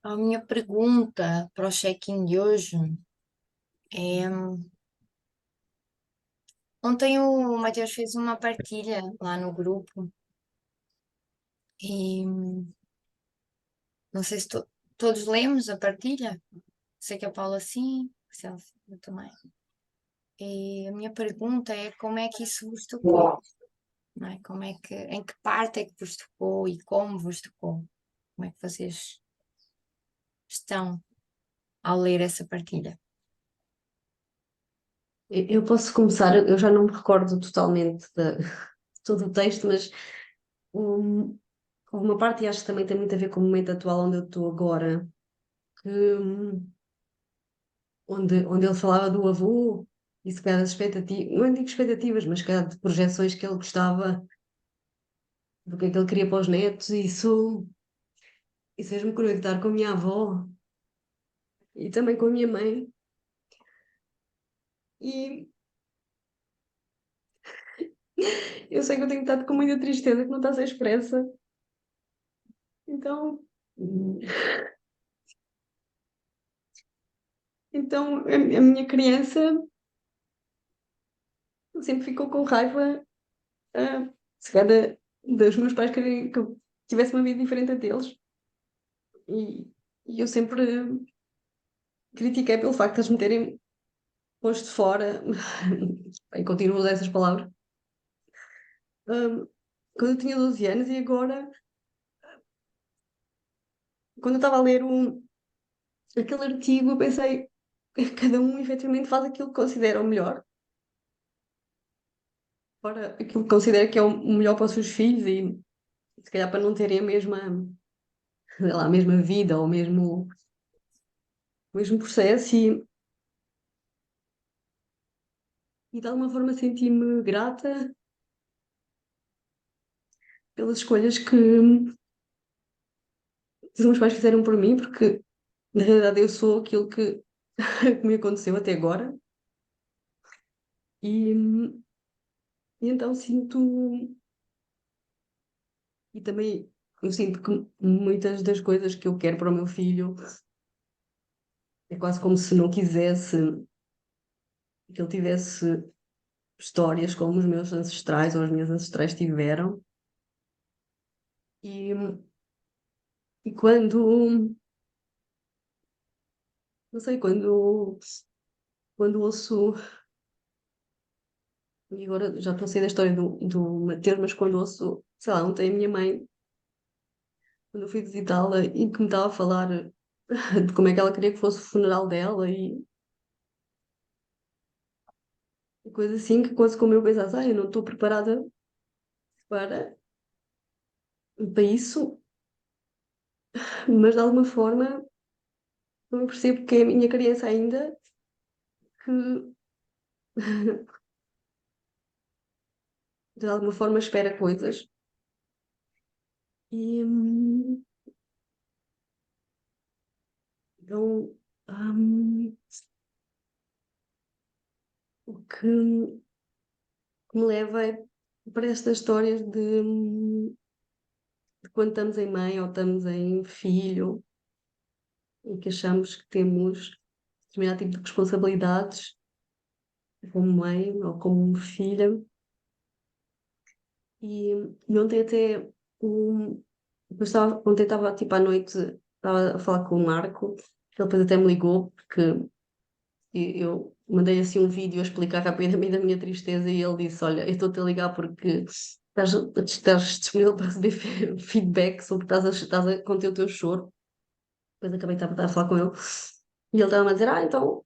A minha pergunta para o check-in de hoje é: ontem o Matheus fez uma partilha lá no grupo e não sei se todos lemos a partilha. Sei que a Paula sim, o Celso eu também. E a minha pergunta é como é que isso vos tocou, não é? Em que parte é que vos tocou e como vos tocou? Como é que vocês estão ao ler essa partilha? Eu posso começar, eu já não me recordo totalmente de todo o texto, mas um, houve uma parte, e acho que também tem muito a ver com o momento atual onde eu estou agora, que, onde ele falava do avô e se calhar das expectativas, não digo expectativas, mas se calhar de projeções que ele gostava, do que é que ele queria para os netos, e isso fez-me conectar com a minha avó e também com a minha mãe. E eu sei que eu tenho estado com muita tristeza que não está a ser expressa, então. Então, a minha criança sempre ficou com raiva, se calhar, dos meus pais quererem que eu tivesse uma vida diferente a deles. E, e eu sempre critiquei pelo facto de eles me terem posto fora, e continuo a usar essas palavras, quando eu tinha 12 anos e agora, quando eu estava a ler aquele artigo, eu pensei que cada um efetivamente faz aquilo que considera o melhor, para aquilo que considera que é o melhor para os seus filhos e se calhar para não terem a mesma, sei lá, a mesma vida ou o mesmo processo e de alguma forma senti-me grata pelas escolhas que os meus pais fizeram por mim, porque na realidade eu sou aquilo que, que me aconteceu até agora e, e então sinto e também eu sinto que muitas das coisas que eu quero para o meu filho é quase como se não quisesse que ele tivesse histórias como os meus ancestrais ou as minhas ancestrais tiveram e, e quando não sei, quando ouço, e agora já estou a sair da história do Mateus, mas quando ouço, sei lá, ontem a minha mãe, quando eu fui visitá-la e que me estava a falar de como é que ela queria que fosse o funeral dela e coisa assim, que quase como eu pensasse, eu não estou preparada para, para isso, mas de alguma forma eu percebo que é a minha criança ainda que de alguma forma espera coisas. E então, hum, o que me leva para estas histórias de quando estamos em mãe ou estamos em filho e que achamos que temos determinado tipo de responsabilidades como mãe ou como filha. E ontem até ontem estava tipo à noite, estava a falar com o Marco, ele depois até me ligou porque eu mandei assim um vídeo a explicar rapidamente a minha tristeza e ele disse: Olha, eu estou-te a ligar porque estás disponível para receber feedback sobre o que estás a conter o teu choro. Depois acabei de estar a falar com ele e ele estava a dizer: então,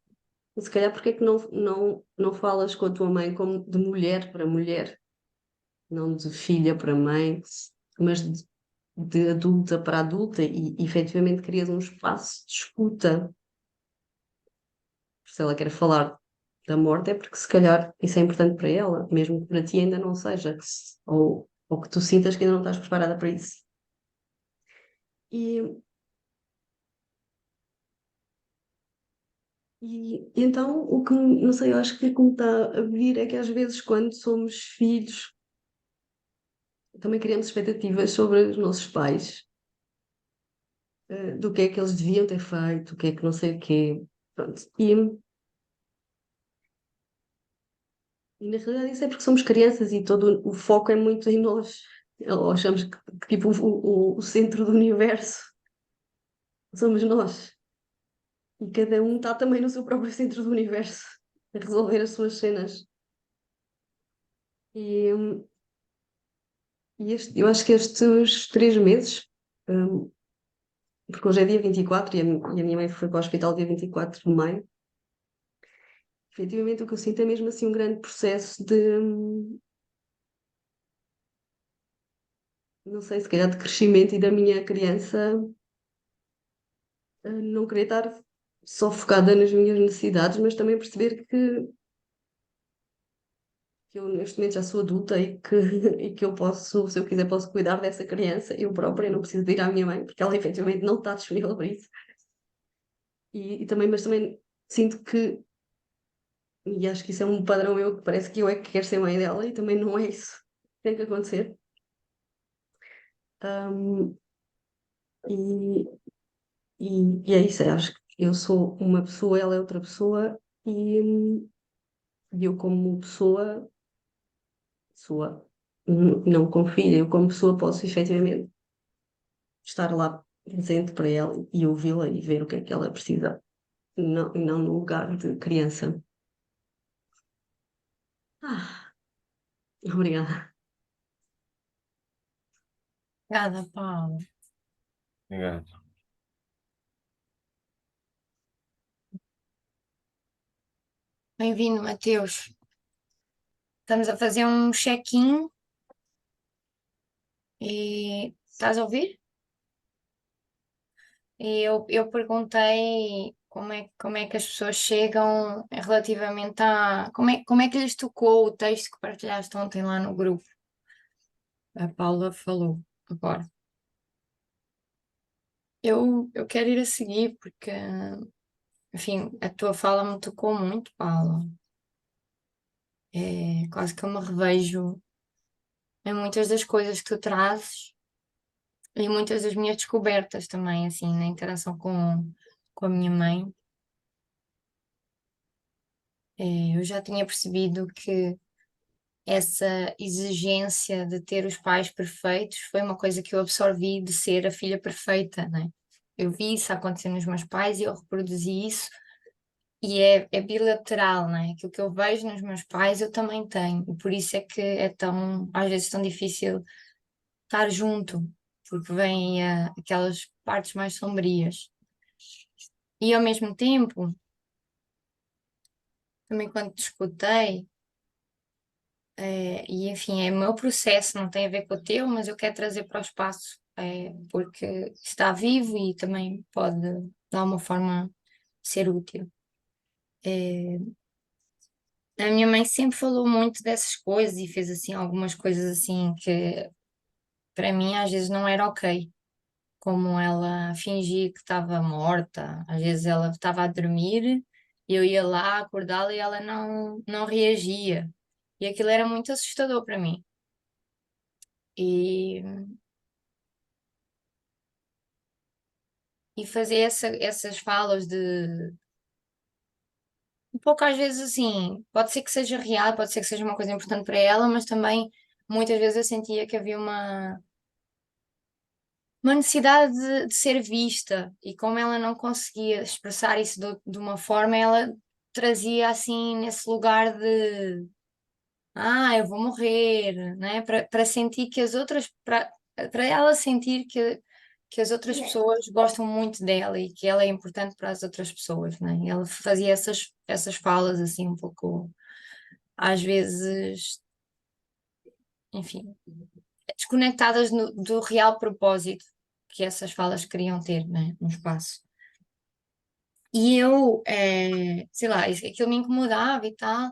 se calhar, porque é que não falas com a tua mãe como de mulher para mulher, não de filha para mãe, mas de adulta para adulta e efetivamente crias um espaço de escuta se ela quer falar da morte, é porque se calhar isso é importante para ela, mesmo que para ti ainda não seja, ou que tu sintas que ainda não estás preparada para isso. E, e então, não sei, eu acho que o que me está a vir é que às vezes, quando somos filhos, também criamos expectativas sobre os nossos pais do que é que eles deviam ter feito, o que é que não sei o quê. Pronto. E na realidade isso é porque somos crianças e todo o foco é muito em nós. Ou achamos que, tipo, o centro do universo somos nós. E cada um está também no seu próprio centro do universo, a resolver as suas cenas. E, eu acho que estes 3 meses, hum, porque hoje é dia 24 e a minha mãe foi para o hospital dia 24 de maio, efetivamente o que eu sinto é mesmo assim um grande processo de, não sei, se calhar de crescimento e da minha criança não querer estar só focada nas minhas necessidades, mas também perceber que eu neste momento já sou adulta e que eu posso, se eu quiser, posso cuidar dessa criança, eu própria, não preciso de ir à minha mãe, porque ela efetivamente não está disponível para isso. Mas também sinto que, e acho que isso é um padrão meu, que parece que eu é que quero ser mãe dela e também não é isso que tem que acontecer. Um, e, e é isso, acho que eu sou uma pessoa, ela é outra pessoa e eu como pessoa, não como filha, eu como pessoa posso efetivamente estar lá presente para ela e ouvi-la e ver o que é que ela precisa, não no lugar de criança. Ah, obrigada. Obrigada, Paulo. Obrigado. Bem-vindo, Mateus. Estamos a fazer um check-in e estás a ouvir? E eu perguntei como é que as pessoas chegam relativamente a como é que lhes tocou o texto que partilhaste ontem lá no grupo. A Paula falou agora. Eu quero ir a seguir porque, enfim, a tua fala me tocou muito, Paula. É quase que eu me revejo em muitas das coisas que tu trazes e muitas das minhas descobertas também, assim, na interação com a minha mãe. Eu já tinha percebido que essa exigência de ter os pais perfeitos foi uma coisa que eu absorvi de ser a filha perfeita, né? Eu vi isso acontecer nos meus pais e eu reproduzi isso, e é bilateral, né? Aquilo que eu vejo nos meus pais eu também tenho, e por isso é que é tão, às vezes, tão difícil estar junto, porque vêm aquelas partes mais sombrias. E ao mesmo tempo, também quando te escutei, e enfim, é o meu processo, não tem a ver com o teu, mas eu quero trazer para o espaço, porque está vivo e também pode, de alguma forma, ser útil. É, a minha mãe sempre falou muito dessas coisas e fez assim algumas coisas assim que para mim às vezes não era ok, como ela fingia que estava morta, às vezes ela estava a dormir, eu ia lá acordá-la e ela não reagia. E aquilo era muito assustador para mim. E, e fazer essas falas de um pouco às vezes assim, pode ser que seja real, pode ser que seja uma coisa importante para ela, mas também muitas vezes eu sentia que havia uma necessidade de ser vista, e como ela não conseguia expressar isso de uma forma, ela trazia assim nesse lugar de eu vou morrer, né? Para sentir que as outras, para ela sentir que as outras pessoas gostam muito dela e que ela é importante para as outras pessoas, né? E ela fazia essas falas assim um pouco, às vezes, enfim, desconectadas do real propósito que essas falas queriam ter, né, no espaço. E eu, sei lá, aquilo me incomodava e tal,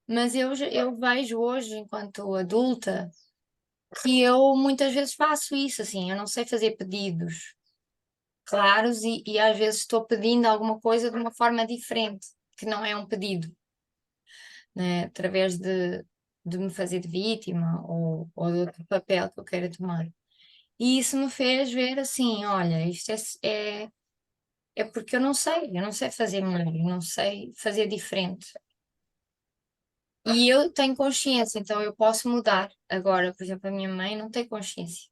mas eu vejo hoje, enquanto adulta, que eu muitas vezes faço isso, assim, eu não sei fazer pedidos claros e às vezes estou pedindo alguma coisa de uma forma diferente, que não é um pedido, né, através de me fazer de vítima ou de outro papel que eu queira tomar. E isso me fez ver assim, olha, isto é porque eu não sei fazer melhor, eu não sei fazer diferente. E eu tenho consciência, então eu posso mudar. Agora, por exemplo, a minha mãe não tem consciência.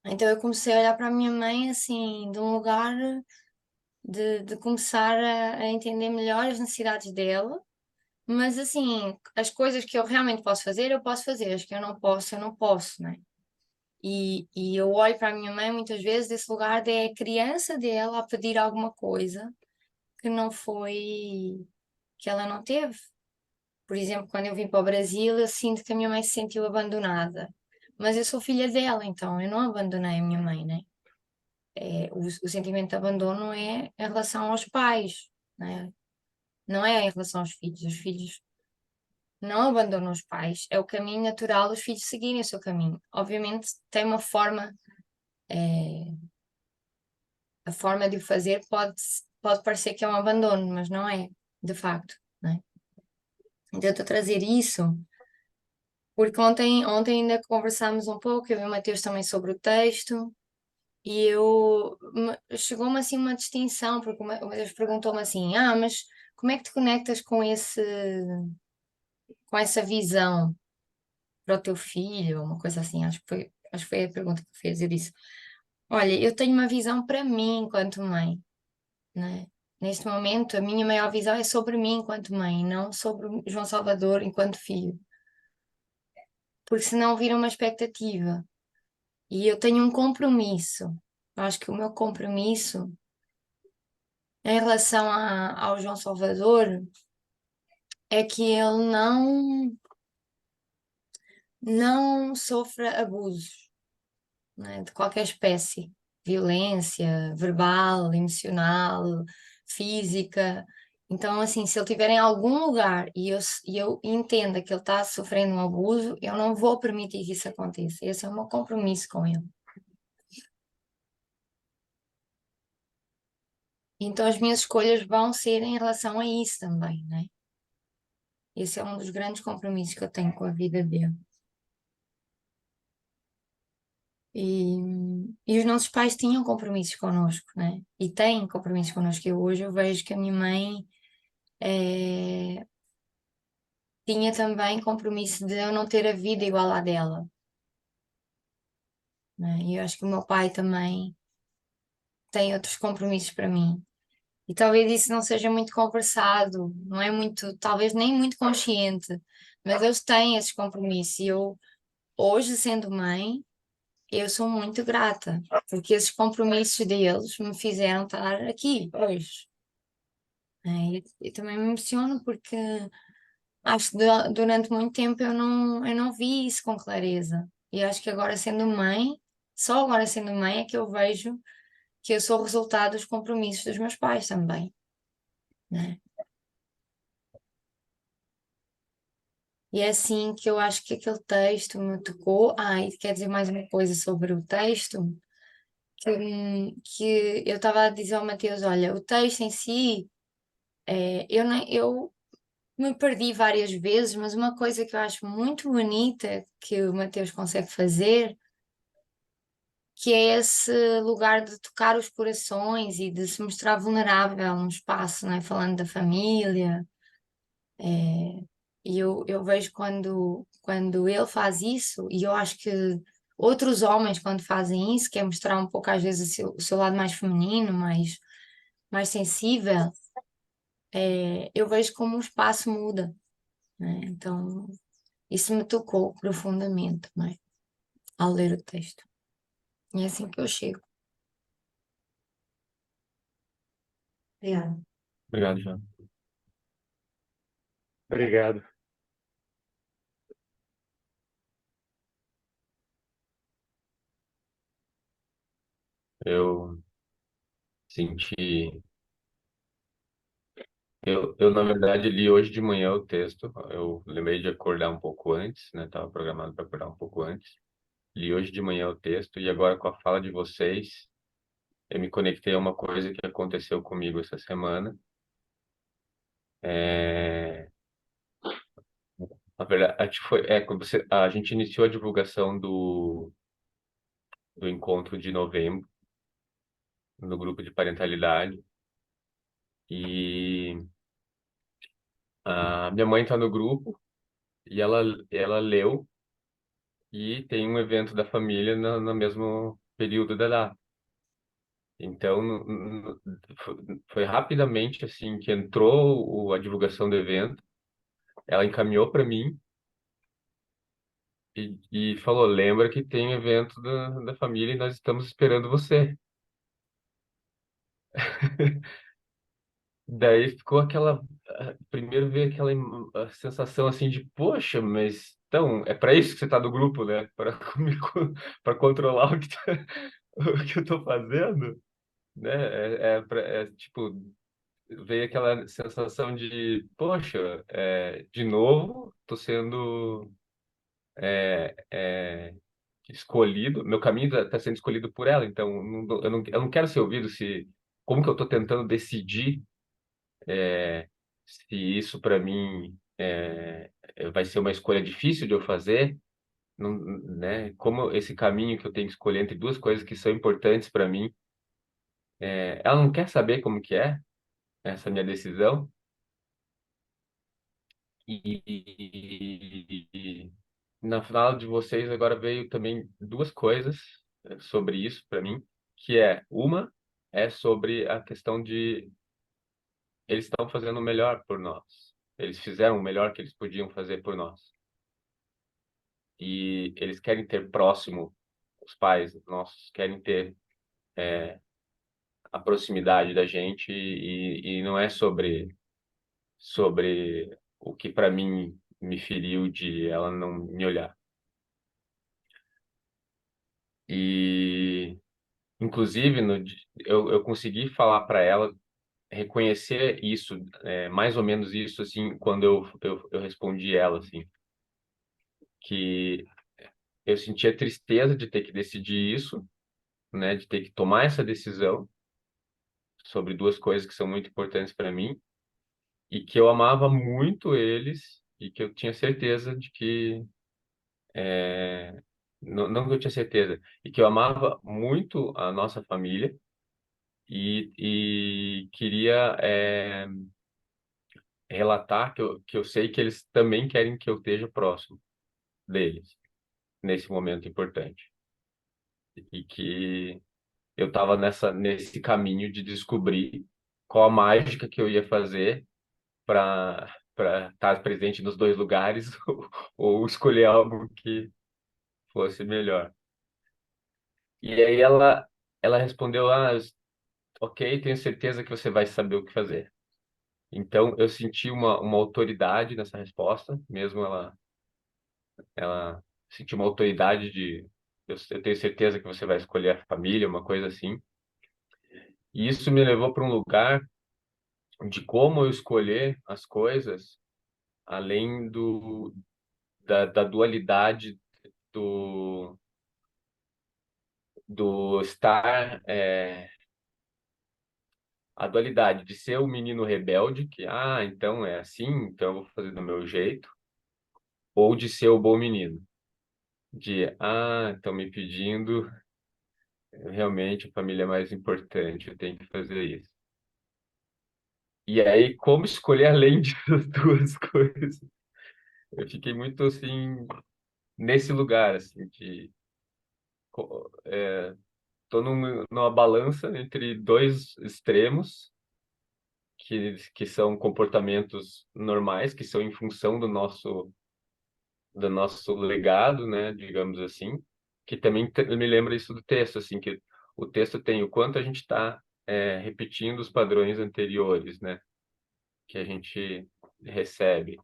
Então eu comecei a olhar para a minha mãe assim, de um lugar de começar a entender melhor as necessidades dela. Mas assim, as coisas que eu realmente posso fazer, eu posso fazer. As que eu não posso, né? E eu olho para a minha mãe muitas vezes desse lugar de criança dela a pedir alguma coisa que não foi, que ela não teve. Por exemplo, quando eu vim para o Brasil, eu sinto que a minha mãe se sentiu abandonada. Mas eu sou filha dela, então eu não abandonei a minha mãe, né? O sentimento de abandono é em relação aos pais, né? Não é em relação aos filhos. Os filhos não abandonam os pais. É o caminho natural dos filhos seguirem o seu caminho. Obviamente, tem uma forma, a forma de o fazer pode parecer que é um abandono, mas não é, de facto, né? Então, eu estou a trazer isso porque ontem ainda conversámos um pouco, eu e o Mateus também sobre o texto, e chegou-me assim uma distinção, porque o Mateus perguntou-me assim: mas como é que te conectas com essa visão para o teu filho? Uma coisa assim, acho que foi a pergunta que fez. Eu disse: olha, eu tenho uma visão para mim enquanto mãe, né? Neste momento, a minha maior visão é sobre mim enquanto mãe, não sobre o João Salvador enquanto filho, porque senão vira uma expectativa. E eu tenho um compromisso. Eu acho que o meu compromisso em relação ao João Salvador é que ele não sofra abusos, né, de qualquer espécie, violência verbal, emocional, física. Então, assim, se ele estiver em algum lugar e eu entenda que ele está sofrendo um abuso, eu não vou permitir que isso aconteça. Esse é o meu compromisso com ele. Então, as minhas escolhas vão ser em relação a isso também, né? Esse é um dos grandes compromissos que eu tenho com a vida dele. E, e os nossos pais tinham compromissos connosco, né? E têm compromissos connosco. Hoje eu vejo que a minha mãe tinha também compromisso de eu não ter a vida igual à dela, né? E eu acho que o meu pai também tem outros compromissos para mim. E talvez isso não seja muito conversado, não é muito, talvez nem muito consciente, mas eles têm esses compromissos. E eu, hoje, sendo mãe, eu sou muito grata, porque esses compromissos deles me fizeram estar aqui hoje. Né? E também me emociono porque acho que durante muito tempo eu não vi isso com clareza. E acho que agora sendo mãe, só agora sendo mãe é que eu vejo que eu sou o resultado dos compromissos dos meus pais também, né? E é assim que eu acho que aquele texto me tocou. E quer dizer mais uma coisa sobre o texto, que eu estava a dizer ao Mateus, olha, o texto em si, eu me perdi várias vezes, mas uma coisa que eu acho muito bonita que o Mateus consegue fazer, que é esse lugar de tocar os corações e de se mostrar vulnerável num espaço, né? Falando da família. E eu vejo quando ele faz isso, e eu acho que outros homens, quando fazem isso, quer mostrar um pouco, às vezes, o seu lado mais feminino, mais sensível, eu vejo como o espaço muda, né? Então, isso me tocou profundamente, né? Ao ler o texto. E é assim que eu chego. Obrigada. Obrigado, João. Obrigado. Eu senti. Na verdade, li hoje de manhã o texto. Eu lembrei de acordar um pouco antes, né? Estava programado para acordar um pouco antes. Li hoje de manhã o texto e agora, com a fala de vocês, eu me conectei a uma coisa que aconteceu comigo essa semana. É... Na verdade, quando a gente iniciou a divulgação do encontro de novembro no grupo de parentalidade e a minha mãe está no grupo e ela leu e tem um evento da família no mesmo período da data. Então, foi rapidamente assim que entrou a divulgação do evento, ela encaminhou para mim e falou: lembra que tem evento da família e nós estamos esperando você. Daí ficou aquela. Primeiro veio aquela sensação assim de, poxa, mas então, é para isso que você tá do grupo, né? Para para controlar o que eu tô fazendo, né? Tipo, veio aquela sensação de, poxa, de novo, tô sendo escolhido, meu caminho está sendo escolhido por ela, então eu não quero ser ouvido se como que eu estou tentando decidir se isso para mim vai ser uma escolha difícil de eu fazer, não, né? Como esse caminho que eu tenho que escolher entre duas coisas que são importantes para mim, ela não quer saber como que é essa minha decisão e na fala de vocês agora veio também duas coisas sobre isso para mim, que uma é sobre a questão de eles estão fazendo o melhor por nós. Eles fizeram o melhor que eles podiam fazer por nós. E eles querem ter próximo os pais nossos, querem ter a proximidade da gente e não é sobre o que para mim me feriu de ela não me olhar. E inclusive eu consegui falar para ela reconhecer isso, mais ou menos isso assim, quando eu respondi ela assim, que eu sentia tristeza de ter que decidir isso, né, de ter que tomar essa decisão sobre duas coisas que são muito importantes para mim e que eu amava muito eles e que eu tinha certeza de que não que eu tinha certeza e que eu amava muito a nossa família e queria relatar que eu sei que eles também querem que eu esteja próximo deles nesse momento importante e que eu estava nesse caminho de descobrir qual a mágica que eu ia fazer para estar presente nos dois lugares ou escolher algo que fosse melhor. E aí ela respondeu: ok, tenho certeza que você vai saber o que fazer. Então eu senti uma autoridade nessa resposta, mesmo ela sentiu uma autoridade de eu tenho certeza que você vai escolher a família, uma coisa assim. E isso me levou para um lugar de como eu escolher as coisas, além da dualidade do, do estar, a dualidade de ser o menino rebelde, que, então é assim, então eu vou fazer do meu jeito, ou de ser o bom menino, de, estão me pedindo, realmente a família é mais importante, eu tenho que fazer isso. E aí, como escolher além dessas duas coisas? Eu fiquei muito, assim, nesse lugar, assim, de tô numa balança entre dois extremos que são comportamentos normais, que são em função do nosso legado, né, digamos assim, que também me lembra isso do texto, assim, que o texto tem o quanto a gente está repetindo os padrões anteriores, né, que a gente recebe.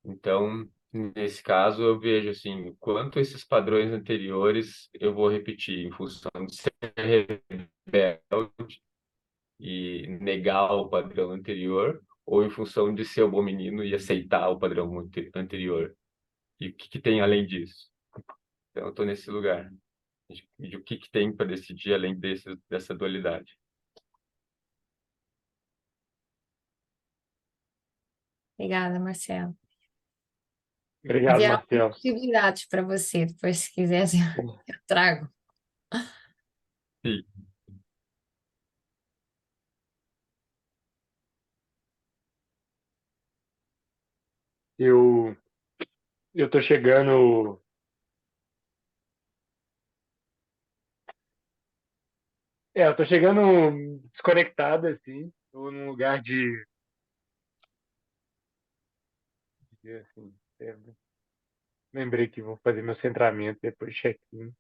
Então, nesse caso, eu vejo assim, o quanto esses padrões anteriores eu vou repetir em função de ser rebelde e negar o padrão anterior, ou em função de ser o bom menino e aceitar o padrão anterior. E o que que tem além disso? Então, eu estou nesse lugar. De o que que tem para decidir além dessa dualidade. Obrigada, Marcelo. Obrigado, Vieram Marcelo. possibilidades para você, depois se quiser eu trago. Sim. Eu, eu tô chegando. Eu tô chegando desconectado, assim. Tô num lugar assim, lembrei que vou fazer meu centramento depois do check-in.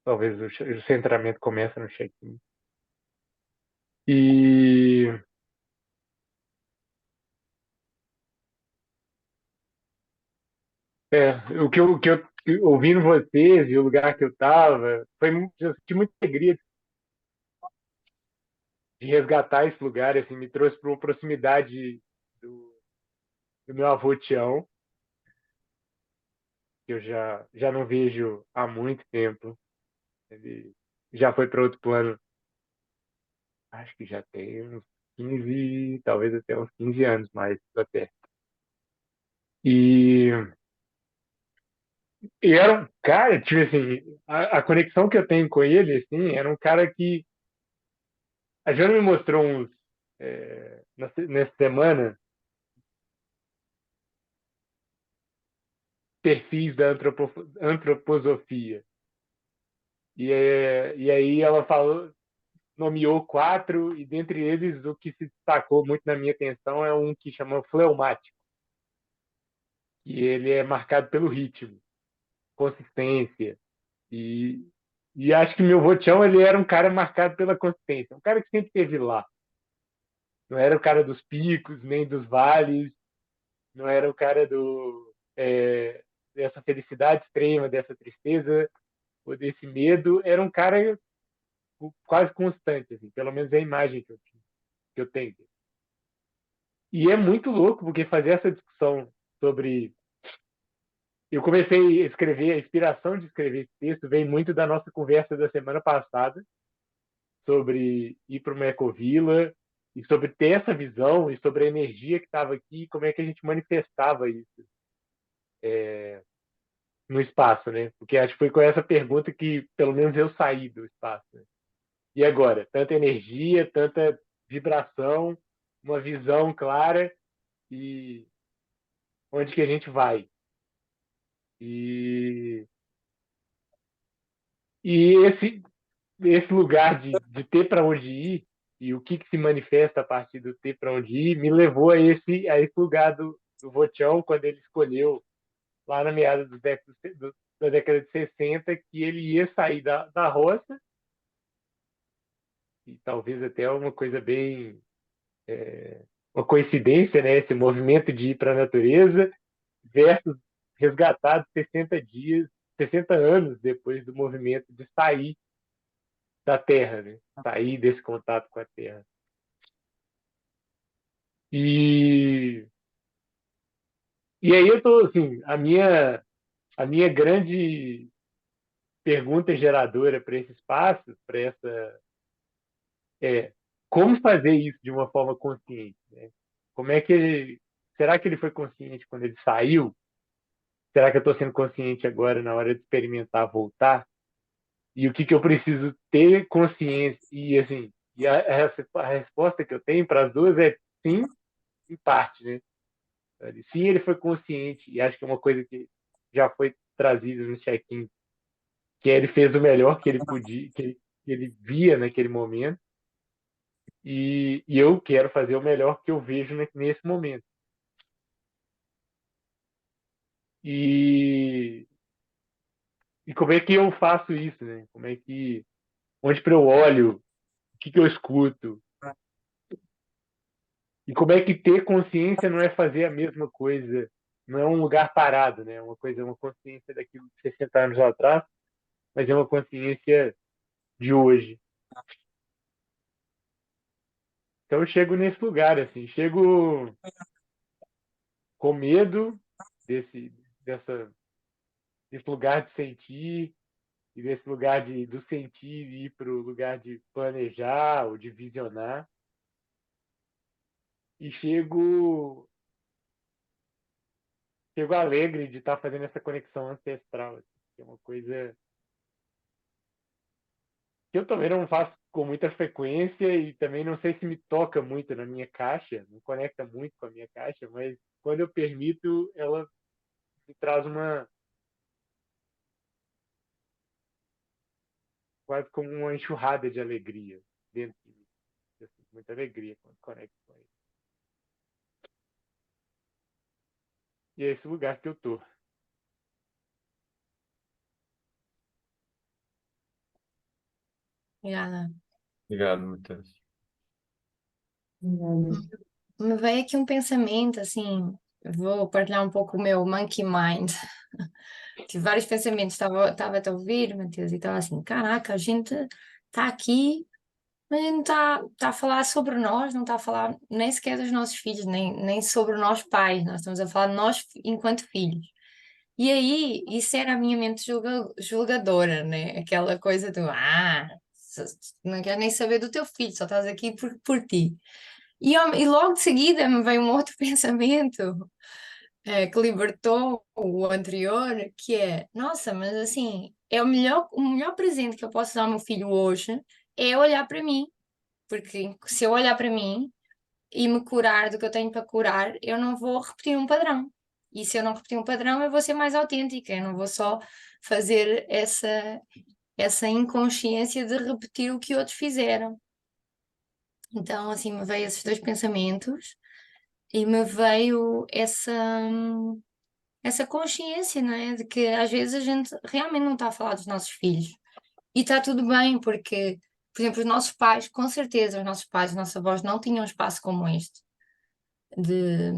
Talvez o centramento comece no check-in. E o que eu ouvindo vocês e o lugar que eu estava, eu senti muita alegria de resgatar esse lugar, assim, me trouxe para uma proximidade do meu avô Tião, que eu já não vejo há muito tempo. Ele já foi para outro plano, acho que já tem uns 15, talvez até uns 15 anos mais até. E, e era um cara, tipo assim, a conexão que eu tenho com ele, assim, era um cara que a Jana me mostrou uns, nessa semana, perfis da antroposofia. E aí ela falou, nomeou 4, e dentre eles o que se destacou muito na minha atenção é um que chama fleumático, e ele é marcado pelo ritmo, consistência, e, e acho que meu votião ele era um cara marcado pela consistência, um cara que sempre esteve lá. Não era o cara dos picos, nem dos vales, não era o cara dessa felicidade extrema, dessa tristeza ou desse medo. Era um cara quase constante, assim, pelo menos é a imagem que eu tenho. E é muito louco, porque fazer essa discussão sobre. Eu comecei a escrever, a inspiração de escrever esse texto vem muito da nossa conversa da semana passada sobre ir para uma ecovila e sobre ter essa visão e sobre a energia que estava aqui, como é que a gente manifestava isso no espaço, né? Porque acho que foi com essa pergunta que pelo menos eu saí do espaço. Né? E agora, tanta energia, tanta vibração, uma visão clara e onde que a gente vai? E, e esse lugar de ter para onde ir e o que se manifesta a partir do ter para onde ir me levou a esse lugar do Votião quando ele escolheu lá na meada da década de 60 que ele ia sair da roça e talvez até uma coisa bem uma coincidência, né? Esse movimento de ir para a natureza versus resgatado 60 dias, 60 anos depois do movimento de sair da Terra, né? Sair desse contato com a Terra. E, e aí eu tô, assim, a minha grande pergunta geradora para esse espaço, para essa, é como fazer isso de uma forma consciente, né? Como é que será que ele foi consciente quando ele saiu? Será que eu estou sendo consciente agora na hora de experimentar voltar? E o que eu preciso ter consciência? E assim, a resposta que eu tenho para as duas é sim, em parte, né? Sim, ele foi consciente, e acho que é uma coisa que já foi trazida no check-in, que ele fez o melhor que ele podia, que ele via naquele momento, e eu quero fazer o melhor que eu vejo nesse momento. E, e como é que eu faço isso, né? Onde para eu olho, o que eu escuto, e como é que ter consciência não é fazer a mesma coisa, não é um lugar parado, né? Uma consciência daquilo de 60 anos atrás, mas é uma consciência de hoje. Então eu chego nesse lugar, assim, chego com medo desse, dessa, desse lugar de sentir e desse lugar do sentir e ir para o lugar de planejar ou de visionar. E chego chego alegre de estar fazendo essa conexão ancestral, assim, que é uma coisa que eu também não faço com muita frequência e também não sei se me toca muito na minha caixa, não conecta muito com a minha caixa, mas quando eu permito, ela me traz uma quase como uma enxurrada de alegria dentro de mim. Eu sinto muita alegria quando conecto com ele. E é esse lugar que eu tô. Obrigada. Obrigado, Matheus. Me veio aqui um pensamento, assim, vou partilhar um pouco o meu monkey mind. Tive vários pensamentos, estava a te ouvir, Matheus, e estava assim, caraca, a gente está aqui, mas a gente está a falar sobre nós, não está a falar nem sequer dos nossos filhos, nem sobre nós pais, nós estamos a falar de nós enquanto filhos. E aí, isso era a minha mente julgadora, né? Aquela coisa do, não queres nem saber do teu filho, só estás aqui por ti. E logo de seguida me veio um outro pensamento que libertou o anterior, que é, nossa, mas assim, o melhor presente que eu posso dar ao meu filho hoje é olhar para mim, porque se eu olhar para mim e me curar do que eu tenho para curar, eu não vou repetir um padrão. E se eu não repetir um padrão, eu vou ser mais autêntica, eu não vou só fazer essa inconsciência de repetir o que outros fizeram. Então, assim, me veio esses dois pensamentos e me veio essa consciência, não é? De que às vezes a gente realmente não está a falar dos nossos filhos. E está tudo bem, porque, por exemplo, os nossos pais, com certeza, os nossos pais, os nossos avós não tinham um espaço como este, de,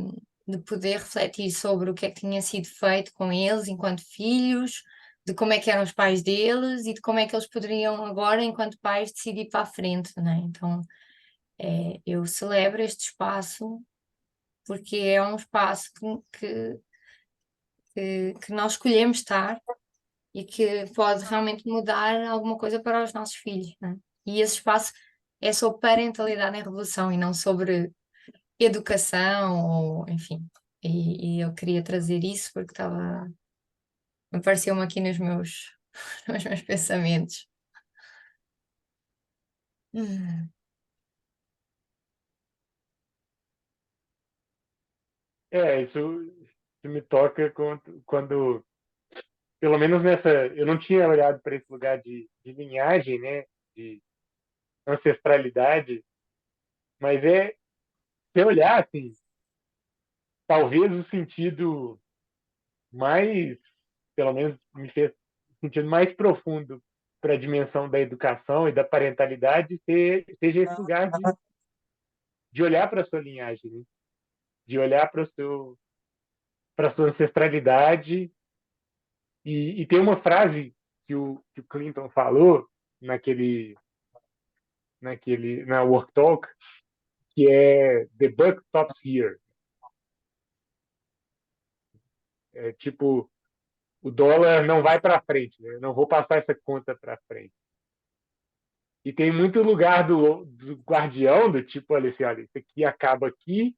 de poder refletir sobre o que é que tinha sido feito com eles enquanto filhos, de como é que eram os pais deles e de como é que eles poderiam agora, enquanto pais, decidir para a frente, não é? Então, eu celebro este espaço porque é um espaço que nós escolhemos estar e que pode realmente mudar alguma coisa para os nossos filhos, né? E esse espaço é sobre parentalidade em revolução e não sobre educação ou, enfim. E eu queria trazer isso porque apareceu-me aqui nos meus, nos meus pensamentos. Hum. Isso me toca quando, pelo menos nessa, eu não tinha olhado para esse lugar de linhagem, né, de ancestralidade, mas se olhar assim, talvez o sentido mais, pelo menos me fez sentido mais profundo para a dimensão da educação e da parentalidade seja esse lugar de olhar para a sua linhagem, né? De olhar para a sua ancestralidade. E tem uma frase que o Clinton falou na Work Talk, que é The buck stops here. É tipo, o dólar não vai para frente, né? Eu não vou passar essa conta para frente. E tem muito lugar do guardião, do tipo, olha, isso aqui acaba aqui.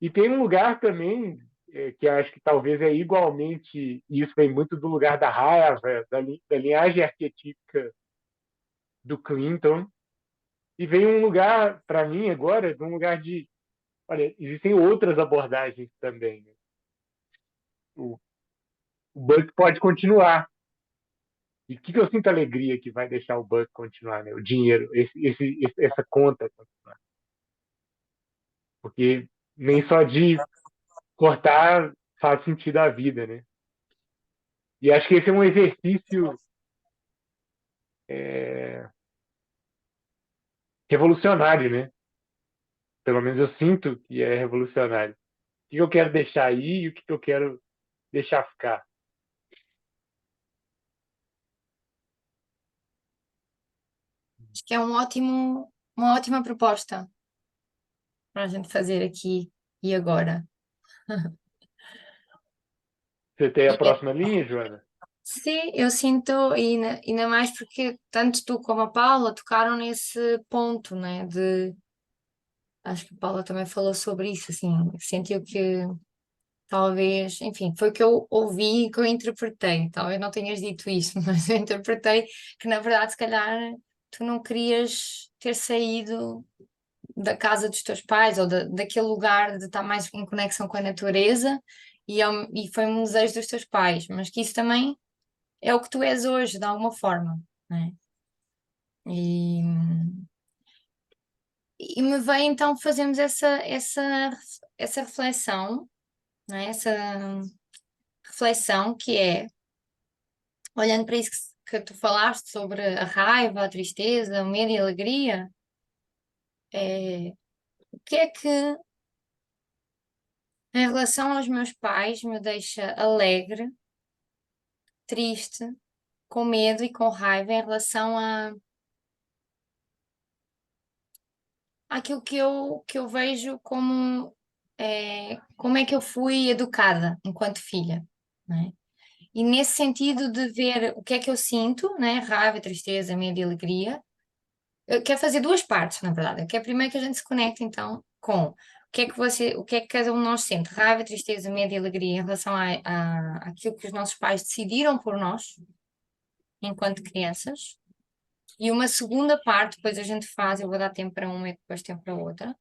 E tem um lugar também que eu acho que talvez é igualmente, e isso vem muito do lugar da raiva, da linhagem arquetípica do Clinton, e vem um lugar, para mim agora, de um lugar de, olha, existem outras abordagens também. Né? O, o Buck pode continuar. E o que eu sinto alegria que vai deixar o Buck continuar, né? O dinheiro, essa conta continuar. Porque nem só de cortar faz sentido a vida, né? E acho que esse é um exercício é, revolucionário, né? Pelo menos eu sinto que é revolucionário. O que eu quero deixar aí e o que eu quero deixar ficar. Acho que é uma ótima proposta para a gente fazer aqui e agora. Você tem a E próxima linha, Joana? sim, eu sinto, e ainda mais porque tanto tu como a Paula tocaram nesse ponto, né? Acho que a Paula também falou sobre isso, assim, sentiu que Talvez, enfim, foi o que eu ouvi e que eu interpretei. Talvez não tenhas dito isso, mas eu interpretei que, na verdade, se calhar tu não querias ter saído da casa dos teus pais ou daquele lugar de estar mais em conexão com a natureza e foi um desejo dos teus pais, mas que isso também é o que tu és hoje, de alguma forma, né? E, e me veio então fazermos essa reflexão, né? Essa reflexão que é, olhando para isso que tu falaste sobre a raiva, a tristeza, o medo e a alegria, o que é que em relação aos meus pais me deixa alegre, triste, com medo e com raiva em relação àquilo que eu vejo como, como é que eu fui educada enquanto filha, né? E nesse sentido de ver o que é que eu sinto, né? Raiva, tristeza, medo e alegria, eu quero fazer duas partes, na verdade. Eu quero primeiro que a gente se conecte então com o que é que cada um de nós sente, raiva, tristeza, medo e alegria em relação àquilo que os nossos pais decidiram por nós, enquanto crianças. E uma segunda parte, depois a gente faz, eu vou dar tempo para uma e depois tempo para outra.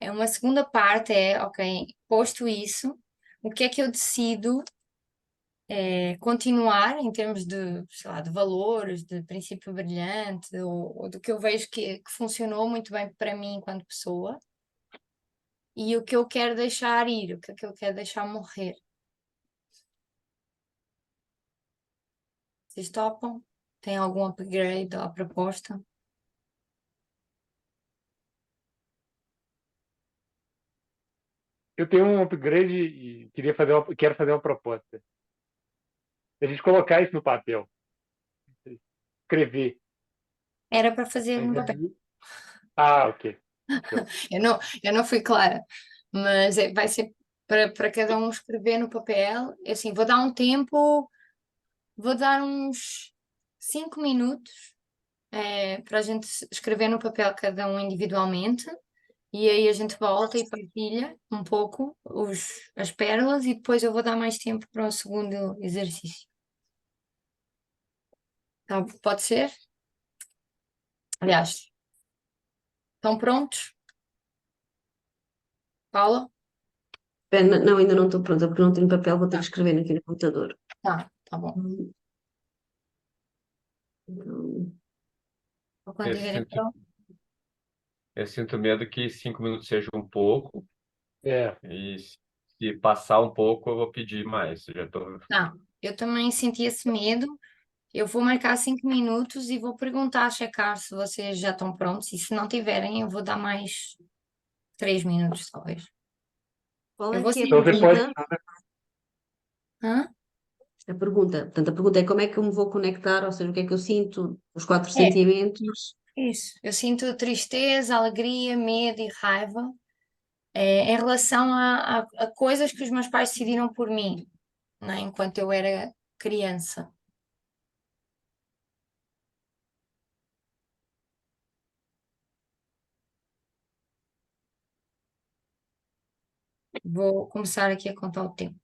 Uma segunda parte ok, posto isso, o que é que eu decido continuar em termos de, sei lá, de valores, de princípio brilhante, ou do que eu vejo que funcionou muito bem para mim enquanto pessoa, e o que eu quero deixar ir, o que é que eu quero deixar morrer. Vocês topam? Tem algum upgrade à proposta? Eu tenho um upgrade e quero fazer uma proposta. A gente colocar isso no papel, escrever. Era para fazer no papel. Ah, ok. Show. Eu não fui clara, mas vai ser para cada um escrever no papel. Assim, vou dar um tempo, vou dar uns 5 minutos para a gente escrever no papel cada um individualmente, e aí a gente volta e partilha um pouco as pérolas, e depois eu vou dar mais tempo para o segundo exercício. Tá, pode ser? Aliás, estão prontos? Paula? Espera, não, ainda não estou pronta, porque não tenho papel, vou ter que escrever aqui no computador. Tá bom. Então, Quando Eu tiverem sinto, pronto. eu sinto medo que 5 minutos seja um pouco, É. e se passar um pouco, eu vou pedir mais. Eu já tô. Tá, eu também senti esse medo. Eu vou marcar 5 minutos e vou perguntar, checar se vocês já estão prontos. E se não tiverem, eu vou dar mais 3 minutos, talvez. qual Eu é vou que é a Então sentir. você pode. pergunta? Hã? A pergunta, portanto, a pergunta é como é que eu me vou conectar, ou seja, o que é que eu sinto, os quatro É, sentimentos. isso. Eu sinto tristeza, alegria, medo e raiva, em relação a coisas que os meus pais decidiram por mim, né, enquanto eu era criança. Vou começar aqui a contar o tempo.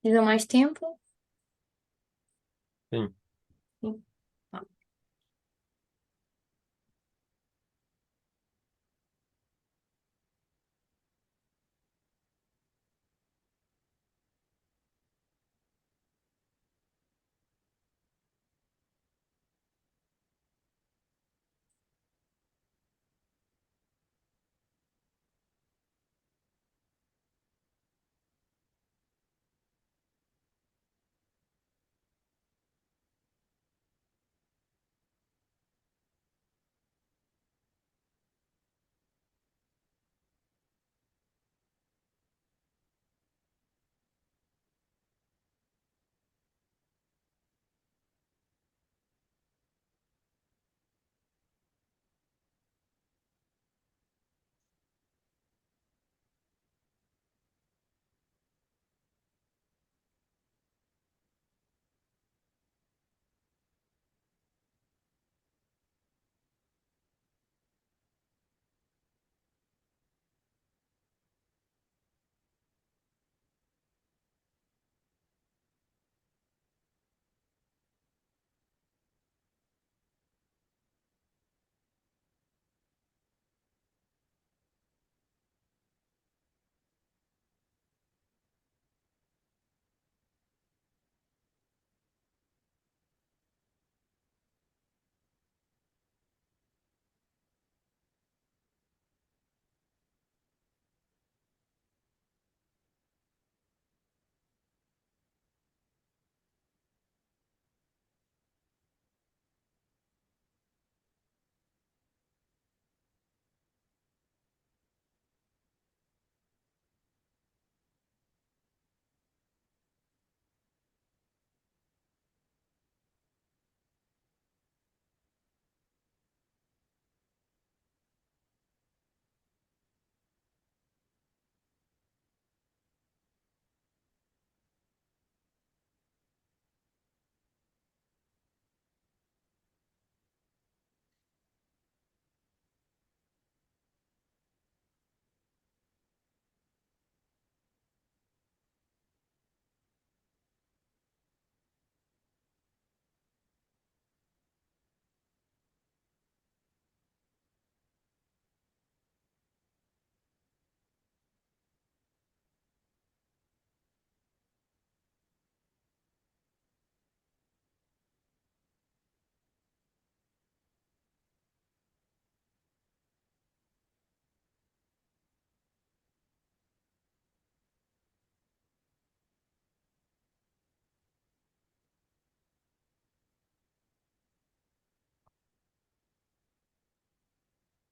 Precisa mais tempo? Sim. Sim. Tá.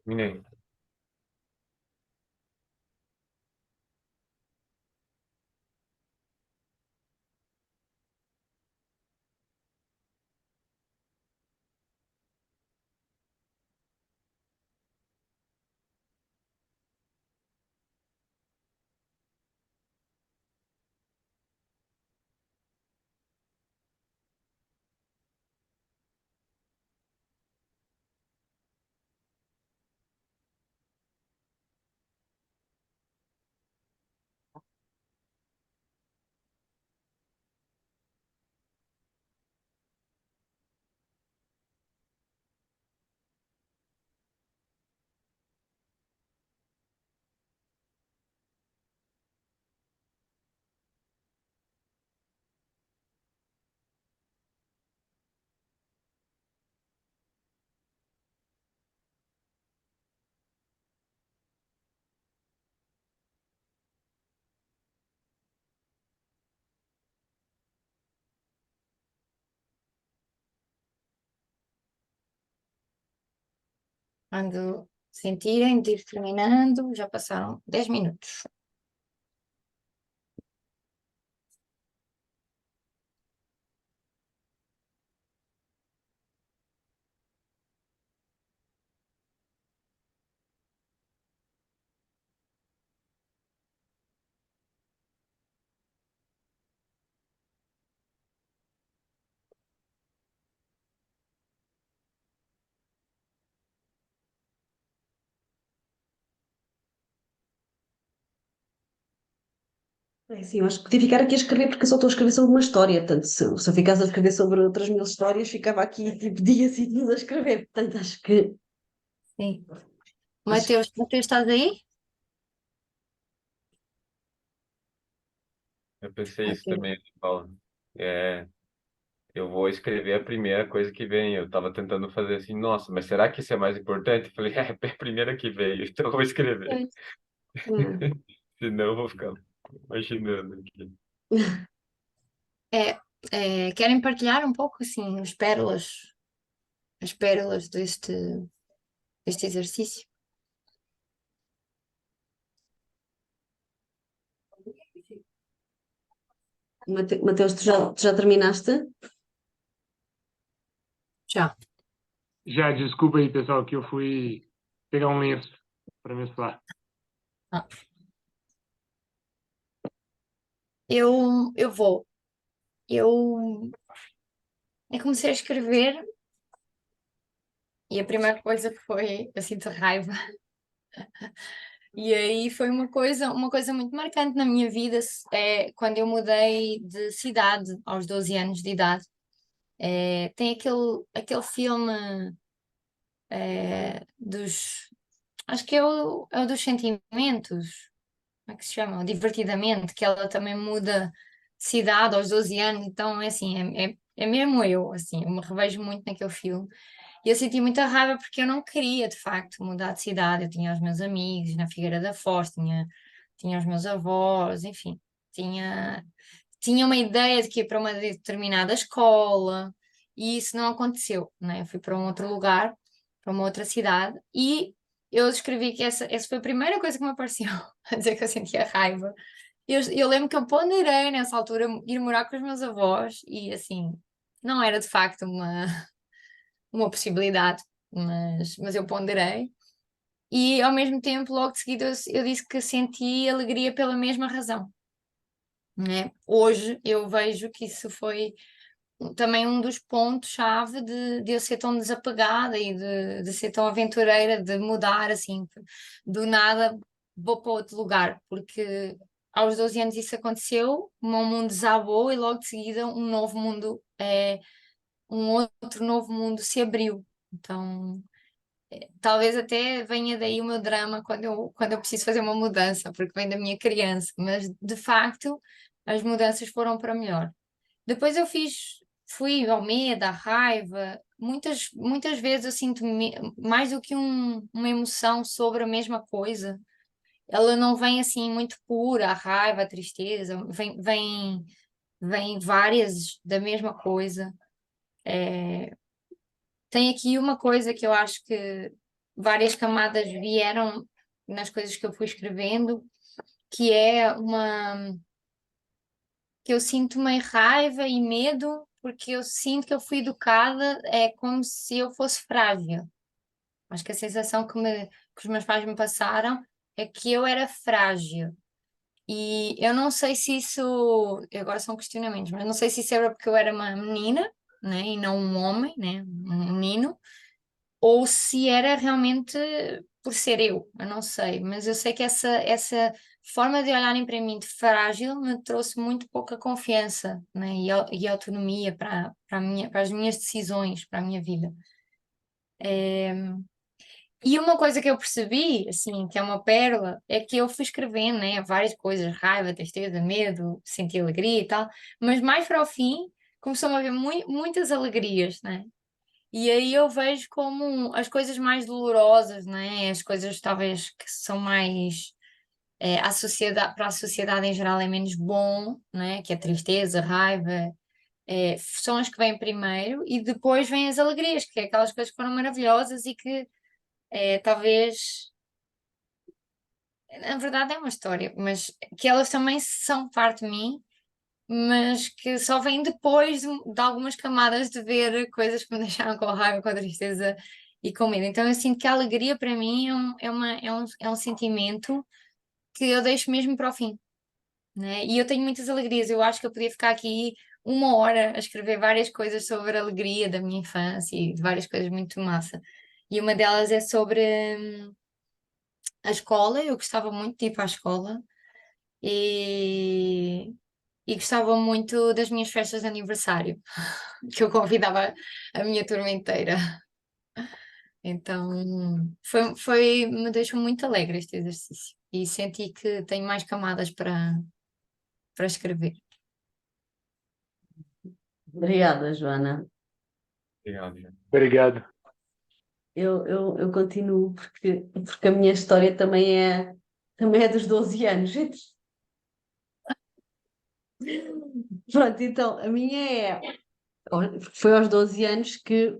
Terminei. Quando sentirem de ir terminando, já passaram 10 minutos. É assim, eu acho que podia ficar aqui a escrever porque eu só estou a escrever sobre uma história. Portanto, se eu ficasse a escrever sobre outras 1000 histórias, ficava aqui tipo dias e dias a escrever. Portanto, Sim. acho Mateus, estás aí? Eu pensei isso Mateus. também, Paulo. É, eu vou escrever a primeira coisa que vem. Eu estava tentando fazer assim, nossa, mas será que isso é mais importante? Eu falei, é a primeira que veio, então eu vou escrever. que. É. Senão eu vou ficar imaginando aqui. Querem partilhar um pouco, assim, as pérolas deste exercício? Mateus, tu já terminaste? Já. Já, desculpa aí, pessoal, que eu fui pegar um lenço para menstruar. Ah. Eu vou. Eu comecei a escrever e a primeira coisa que foi, eu sinto raiva. E aí foi uma coisa muito marcante na minha vida, quando eu mudei de cidade aos 12 anos de idade. Tem aquele filme dos. Acho que é o dos sentimentos. Como é que se chama? O Divertidamente, que ela também muda de cidade aos 12 anos. Então, é assim, é mesmo eu, assim, eu me revejo muito naquele filme. E eu senti muita raiva porque eu não queria, de facto, mudar de cidade. Eu tinha os meus amigos na Figueira da Foz, tinha os meus avós, enfim, tinha, tinha uma ideia de que ia para uma determinada escola e isso não aconteceu, né? Eu fui para um outro lugar, para uma outra cidade e eu escrevi que essa foi a primeira coisa que me apareceu, a dizer que eu sentia raiva. Eu lembro que eu ponderei nessa altura ir morar com os meus avós e assim, não era de facto uma possibilidade, mas eu ponderei. E ao mesmo tempo, logo de seguida, eu disse que senti alegria pela mesma razão, né? Hoje eu vejo que isso foi também um dos pontos-chave de eu ser tão desapegada e de ser tão aventureira, de mudar assim, do nada vou para outro lugar, porque aos 12 anos isso aconteceu, o meu mundo desabou e logo de seguida um outro novo mundo se abriu. Então, talvez até venha daí o meu drama quando eu preciso fazer uma mudança, porque vem da minha criança, mas de facto as mudanças foram para melhor. Depois fui ao medo, à raiva. Muitas vezes eu sinto mais do que uma emoção sobre a mesma coisa. Ela não vem assim muito pura, a raiva, a tristeza, vem várias da mesma coisa. Tem aqui uma coisa que eu acho que várias camadas vieram nas coisas que eu fui escrevendo, que é que eu sinto uma raiva e medo, porque eu sinto que eu fui educada é como se eu fosse frágil. Acho que a sensação que os meus pais me passaram é que eu era frágil. E eu não sei se isso, agora são questionamentos, mas não sei se isso era porque eu era uma menina, né, e não um homem, né, um menino, ou se era realmente por ser eu não sei, mas eu sei que essa forma de olharem para mim de frágil me trouxe muito pouca confiança, né, e autonomia para as minhas decisões, para a minha vida. E uma coisa que eu percebi, assim, que é uma pérola, é que eu fui escrevendo, né, várias coisas, raiva, tristeza, medo, sentir alegria e tal, mas mais para o fim começou a haver muitas alegrias, né? E aí eu vejo como as coisas mais dolorosas, né? As coisas talvez que são mais para a sociedade em geral é menos bom, né? Que é tristeza, raiva, são as que vêm primeiro e depois vêm as alegrias, que é aquelas coisas que foram maravilhosas e que talvez, na verdade é uma história, mas que elas também são parte de mim, mas que só vêm depois de algumas camadas de ver coisas que me deixaram com raiva, com tristeza e com medo. Então eu sinto que a alegria para mim é um sentimento que eu deixo mesmo para o fim, né? E eu tenho muitas alegrias. Eu acho que eu podia ficar aqui uma hora a escrever várias coisas sobre a alegria da minha infância e de várias coisas muito massa. E uma delas é sobre a escola. Eu gostava muito de ir para a escola. e, e gostava muito das minhas festas de aniversário, que eu convidava a minha turma inteira. Então, me deixou muito alegre este exercício e senti que tenho mais camadas para escrever. Obrigada, Joana. Obrigado, Jean. Obrigado. Eu continuo porque a minha história também é dos 12 anos. Pronto, então, a minha foi aos 12 anos que,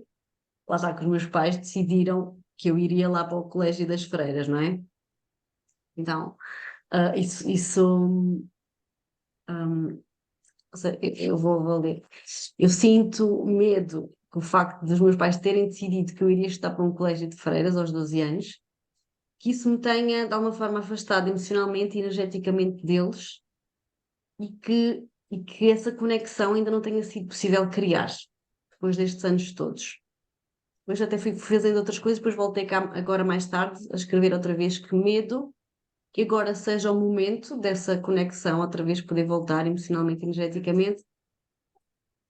lá está, que os meus pais decidiram que eu iria lá para o Colégio das Freiras, não é? Então, isso ou seja, eu vou ler. Eu sinto medo que o facto dos meus pais terem decidido que eu iria estudar para um colégio de freiras aos 12 anos, que isso me tenha, de alguma forma, afastado emocionalmente e energeticamente deles e que essa conexão ainda não tenha sido possível criar depois destes anos todos. Depois até fui fazendo outras coisas, depois voltei cá agora mais tarde a escrever outra vez que medo que agora seja o momento dessa conexão outra vez poder voltar emocionalmente e energeticamente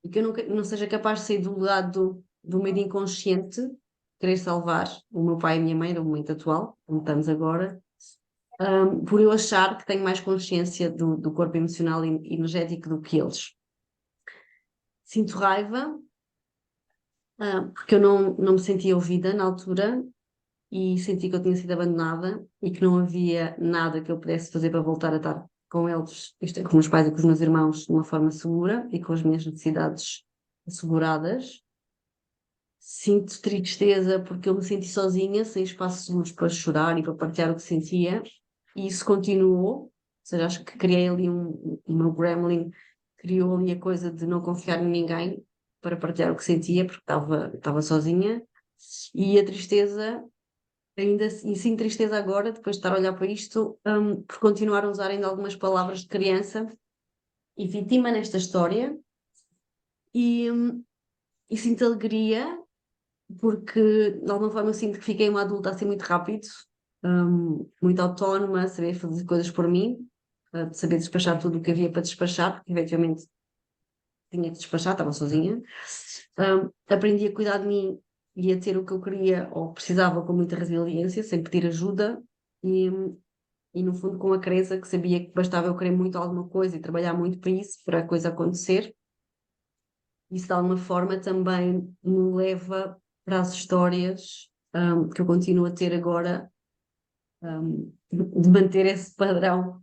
e que eu não seja capaz de sair do lado do medo inconsciente, querer salvar o meu pai e a minha mãe no momento atual, como estamos agora, por eu achar que tenho mais consciência do corpo emocional e energético do que eles. Sinto raiva, porque eu não me sentia ouvida na altura e senti que eu tinha sido abandonada e que não havia nada que eu pudesse fazer para voltar a estar com eles, isto é, com os meus pais e com os meus irmãos, de uma forma segura e com as minhas necessidades asseguradas. Sinto tristeza porque eu me senti sozinha, sem espaços seguros para chorar e para partilhar o que sentia, e isso continuou. Ou seja, acho que criei ali o meu gremlin, criou ali a coisa de não confiar em ninguém para partilhar o que sentia, porque estava sozinha, e a tristeza, e sinto tristeza agora, depois de estar a olhar para isto, por continuar a usar ainda algumas palavras de criança e vítima nesta história, e sinto alegria porque de alguma forma eu sinto que fiquei uma adulta assim muito rápido, muito autónoma, saber fazer coisas por mim, saber despachar tudo o que havia para despachar, porque efetivamente tinha que despachar, estava sozinha. Aprendi a cuidar de mim e a ter o que eu queria ou precisava com muita resiliência, sem pedir ajuda e no fundo com a crença que sabia que bastava eu querer muito alguma coisa e trabalhar muito para isso, para a coisa acontecer. Isso de alguma forma também me leva para as histórias que eu continuo a ter agora, de manter esse padrão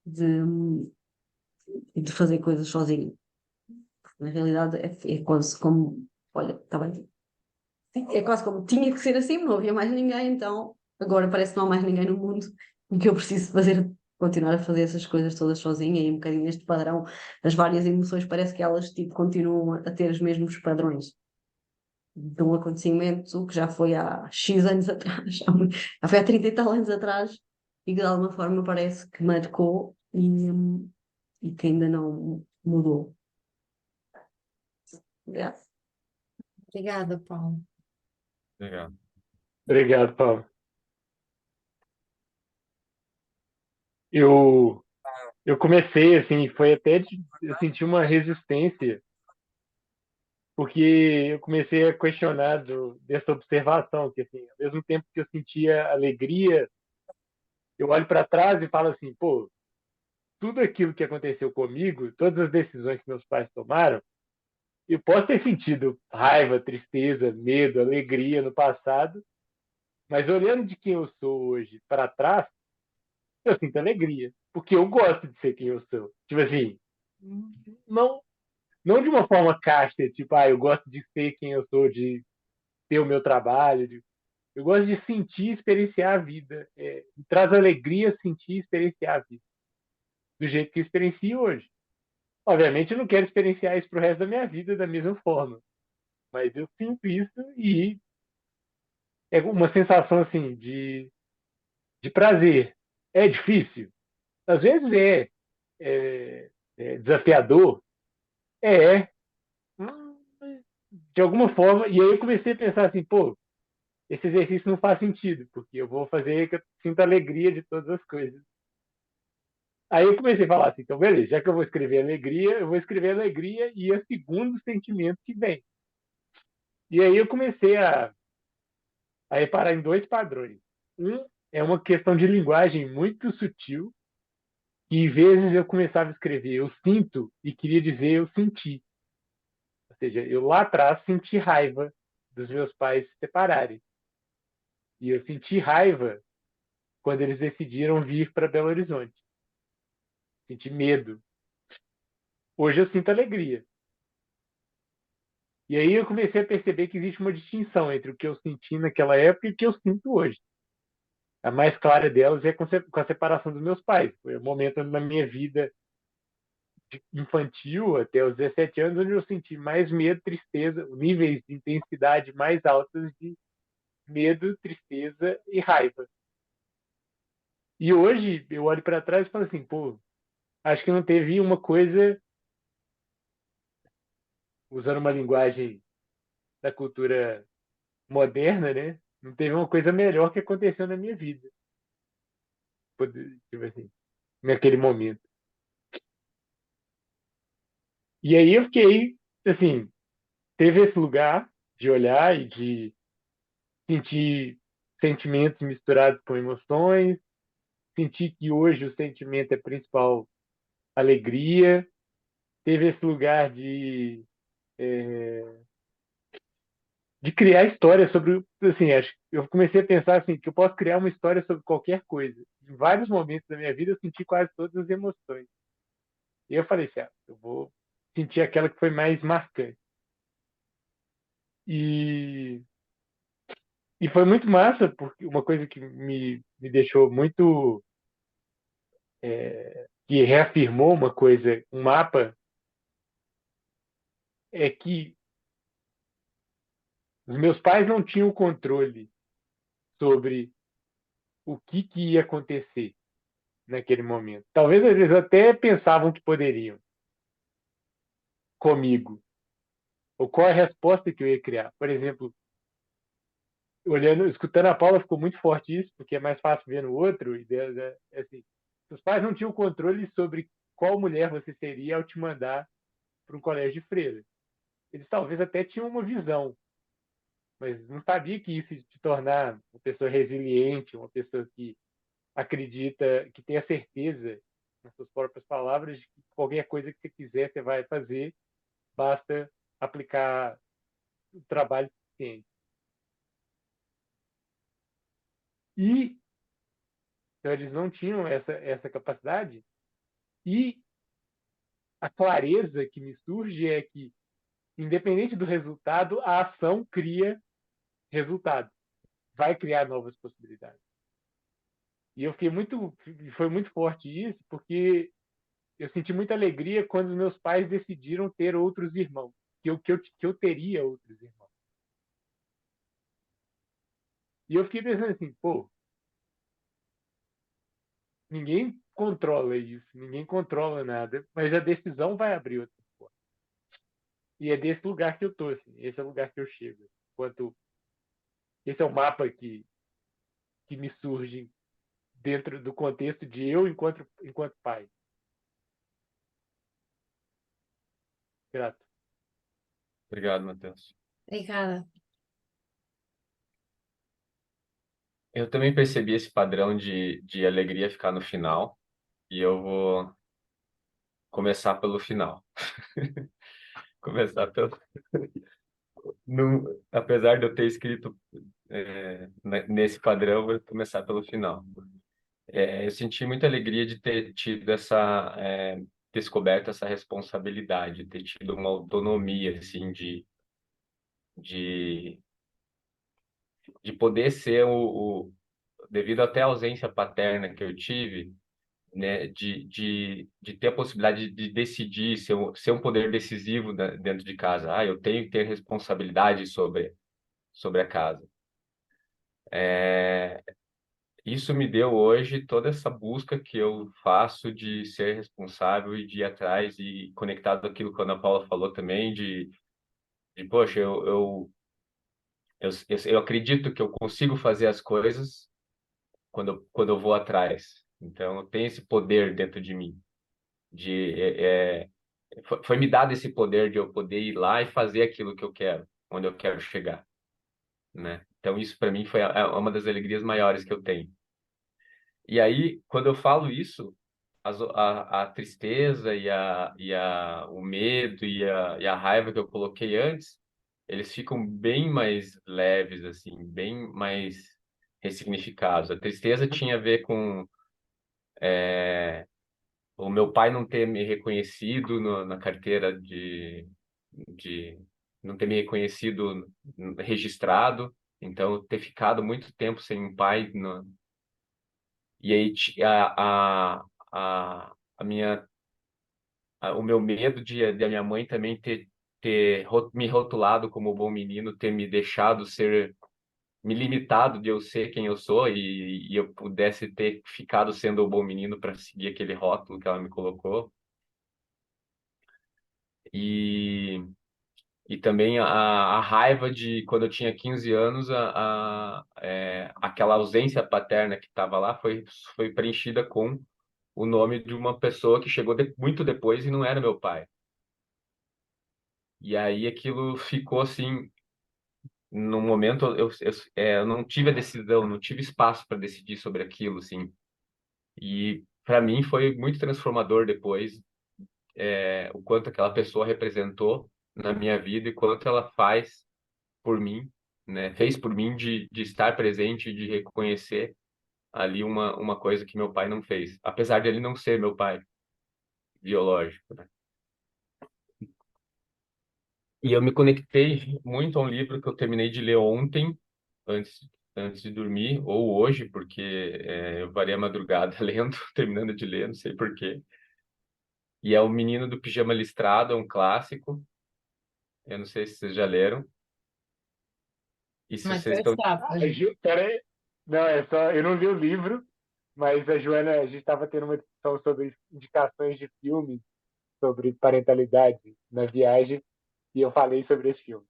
de fazer coisas sozinho. Na realidade é quase como, olha, está bem, é quase como tinha que ser assim, não havia mais ninguém, então agora parece que não há mais ninguém no mundo e que eu preciso fazer, continuar a fazer essas coisas todas sozinha e um bocadinho neste padrão, as várias emoções, parece que elas tipo, continuam a ter os mesmos padrões de um acontecimento que já foi há X anos atrás, já foi há 30 e tal anos atrás, e que de alguma forma parece que marcou e que ainda não mudou. Obrigada. Obrigada, Paulo. Obrigado. Obrigado, Paulo. Eu, eu comecei, assim, foi até eu senti uma resistência, porque eu comecei a questionar dessa observação, que, assim, ao mesmo tempo que eu sentia alegria, eu olho para trás e falo assim, pô, tudo aquilo que aconteceu comigo, todas as decisões que meus pais tomaram, eu posso ter sentido raiva, tristeza, medo, alegria no passado, mas olhando de quem eu sou hoje para trás, eu sinto alegria, porque eu gosto de ser quem eu sou. Tipo assim, não, não de uma forma casta, tipo, eu gosto de ser quem eu sou, de ter o meu trabalho. Eu gosto de sentir e experienciar a vida. Me traz alegria sentir e experienciar a vida, do jeito que eu experiencio hoje. Obviamente, eu não quero experienciar isso pro resto da minha vida da mesma forma, mas eu sinto isso e é uma sensação assim de prazer. É difícil? Às vezes é desafiador, é, de alguma forma. E aí eu comecei a pensar assim, pô, esse exercício não faz sentido, porque eu vou fazer que eu sinta alegria de todas as coisas. Aí eu comecei a falar assim, então beleza, já que eu vou escrever alegria, eu vou escrever alegria e é segundo sentimento que vem. E aí eu comecei a reparar em dois padrões. Um é uma questão de linguagem muito sutil, que às vezes eu começava a escrever eu sinto e queria dizer eu senti. Ou seja, eu lá atrás senti raiva dos meus pais se separarem. E eu senti raiva quando eles decidiram vir para Belo Horizonte. Senti medo. Hoje eu sinto alegria. E aí eu comecei a perceber que existe uma distinção entre o que eu senti naquela época e o que eu sinto hoje. A mais clara delas é com a separação dos meus pais. Foi um momento na minha vida infantil, até os 17 anos, onde eu senti mais medo, tristeza, níveis de intensidade mais altos de medo, tristeza e raiva. E hoje eu olho para trás e falo assim, pô, acho que não teve uma coisa, usando uma linguagem da cultura moderna, né? Não teve uma coisa melhor que aconteceu na minha vida. Tipo assim, naquele momento. E aí eu fiquei, assim, teve esse lugar de olhar e de sentir sentimentos misturados com emoções, sentir que hoje o sentimento é principal alegria, teve esse lugar de criar histórias sobre, assim, acho, eu comecei a pensar assim, que eu posso criar uma história sobre qualquer coisa. Em vários momentos da minha vida eu senti quase todas as emoções. E eu falei assim, eu vou sentir aquela que foi mais marcante. E, e foi muito massa, porque uma coisa que me deixou muito, que reafirmou uma coisa, um mapa, é que os meus pais não tinham controle sobre o que ia acontecer naquele momento. Talvez eles até pensavam que poderiam comigo, ou qual a resposta que eu ia criar. Por exemplo, olhando, escutando a Paula ficou muito forte isso, porque é mais fácil ver no outro. E assim, os pais não tinham controle sobre qual mulher você seria ao te mandar para um colégio de freira. Eles talvez até tinham uma visão, mas não sabia que isso ia te tornar uma pessoa resiliente, uma pessoa que acredita, que tem a certeza nas suas próprias palavras de que qualquer coisa que você quiser você vai fazer, basta aplicar o trabalho suficiente. E então, eles não tinham essa capacidade. E a clareza que me surge é que, independente do resultado, a ação cria resultado, vai criar novas possibilidades. E eu fiquei muito, foi muito forte isso, porque eu senti muita alegria quando os meus pais decidiram ter outros irmãos, que eu teria outros irmãos. E eu fiquei pensando assim, pô, ninguém controla isso, ninguém controla nada, mas a decisão vai abrir outra porta. E é desse lugar que eu tô, assim, esse é o lugar que eu chego. Enquanto esse é o mapa que me surge dentro do contexto de eu enquanto pai. Grato. Obrigado, Matheus. Obrigada. Eu também percebi esse padrão de alegria ficar no final, e eu vou começar pelo final. Começar pelo. Apesar de eu ter escrito nesse padrão, eu vou começar pelo final. Eu senti muita alegria de ter tido descoberto essa responsabilidade, ter tido uma autonomia, assim, de, de poder ser devido até à ausência paterna que eu tive, né, de ter a possibilidade de decidir, ser um poder decisivo dentro de casa. Eu tenho que ter responsabilidade sobre a casa. Isso me deu hoje toda essa busca que eu faço de ser responsável e de ir atrás e conectado àquilo que a Ana Paula falou também, poxa, eu acredito que eu consigo fazer as coisas quando eu vou atrás. Então, eu tenho esse poder dentro de mim. Foi me dado esse poder de eu poder ir lá e fazer aquilo que eu quero, onde eu quero chegar, né? Então, isso para mim foi uma das alegrias maiores que eu tenho. E aí, quando eu falo isso, a tristeza o medo e a raiva que eu coloquei antes, eles ficam bem mais leves, assim, bem mais ressignificados. A tristeza tinha a ver com o meu pai não ter me reconhecido na carteira de não ter me reconhecido registrado, então ter ficado muito tempo sem um pai e aí a minha o meu medo de a minha mãe também ter me rotulado como bom menino, ter me deixado ser, me limitado de eu ser quem eu sou e eu pudesse ter ficado sendo o bom menino para seguir aquele rótulo que ela me colocou. E, e também a raiva de quando eu tinha 15 anos, aquela ausência paterna que estava lá foi preenchida com o nome de uma pessoa que chegou muito depois e não era meu pai. E aí aquilo ficou assim, no momento eu não tive a decisão, não tive espaço para decidir sobre aquilo, assim. E para mim foi muito transformador depois, o quanto aquela pessoa representou na minha vida e quanto ela faz por mim, né? Fez por mim de estar presente, de reconhecer ali uma coisa que meu pai não fez, apesar de ele não ser meu pai biológico, né? E eu me conectei muito a um livro que eu terminei de ler ontem, antes, antes de dormir, ou hoje, porque eu varei a madrugada lendo, terminando de ler, não sei por quê. E é O Menino do Pijama Listrado, é um clássico. Eu não sei se vocês já leram. E se Mas vocês eu estão. Peraí. Não, é só. Eu não li o livro, mas a Joana, a gente estava tendo uma discussão sobre indicações de filmes sobre parentalidade na viagem, e eu falei sobre esse filme.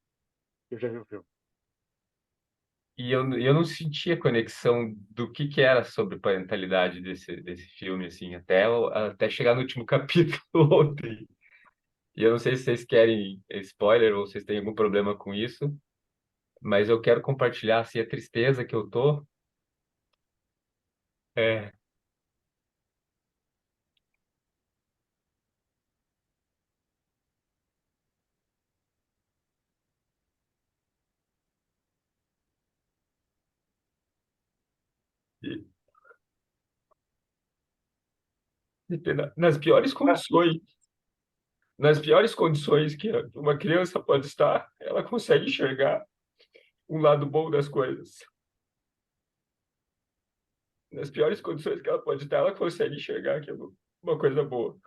Eu já vi o filme. E eu não senti a conexão do que era sobre parentalidade desse filme, assim, até chegar no último capítulo ontem. E eu não sei se vocês querem spoiler ou vocês têm algum problema com isso, mas eu quero compartilhar, assim, a tristeza que eu tô. É, e- nas piores condições, nas piores condições que uma criança pode estar, ela consegue enxergar um lado bom das coisas. Nas piores condições que ela pode estar, ela consegue enxergar aquilo, uma coisa boa.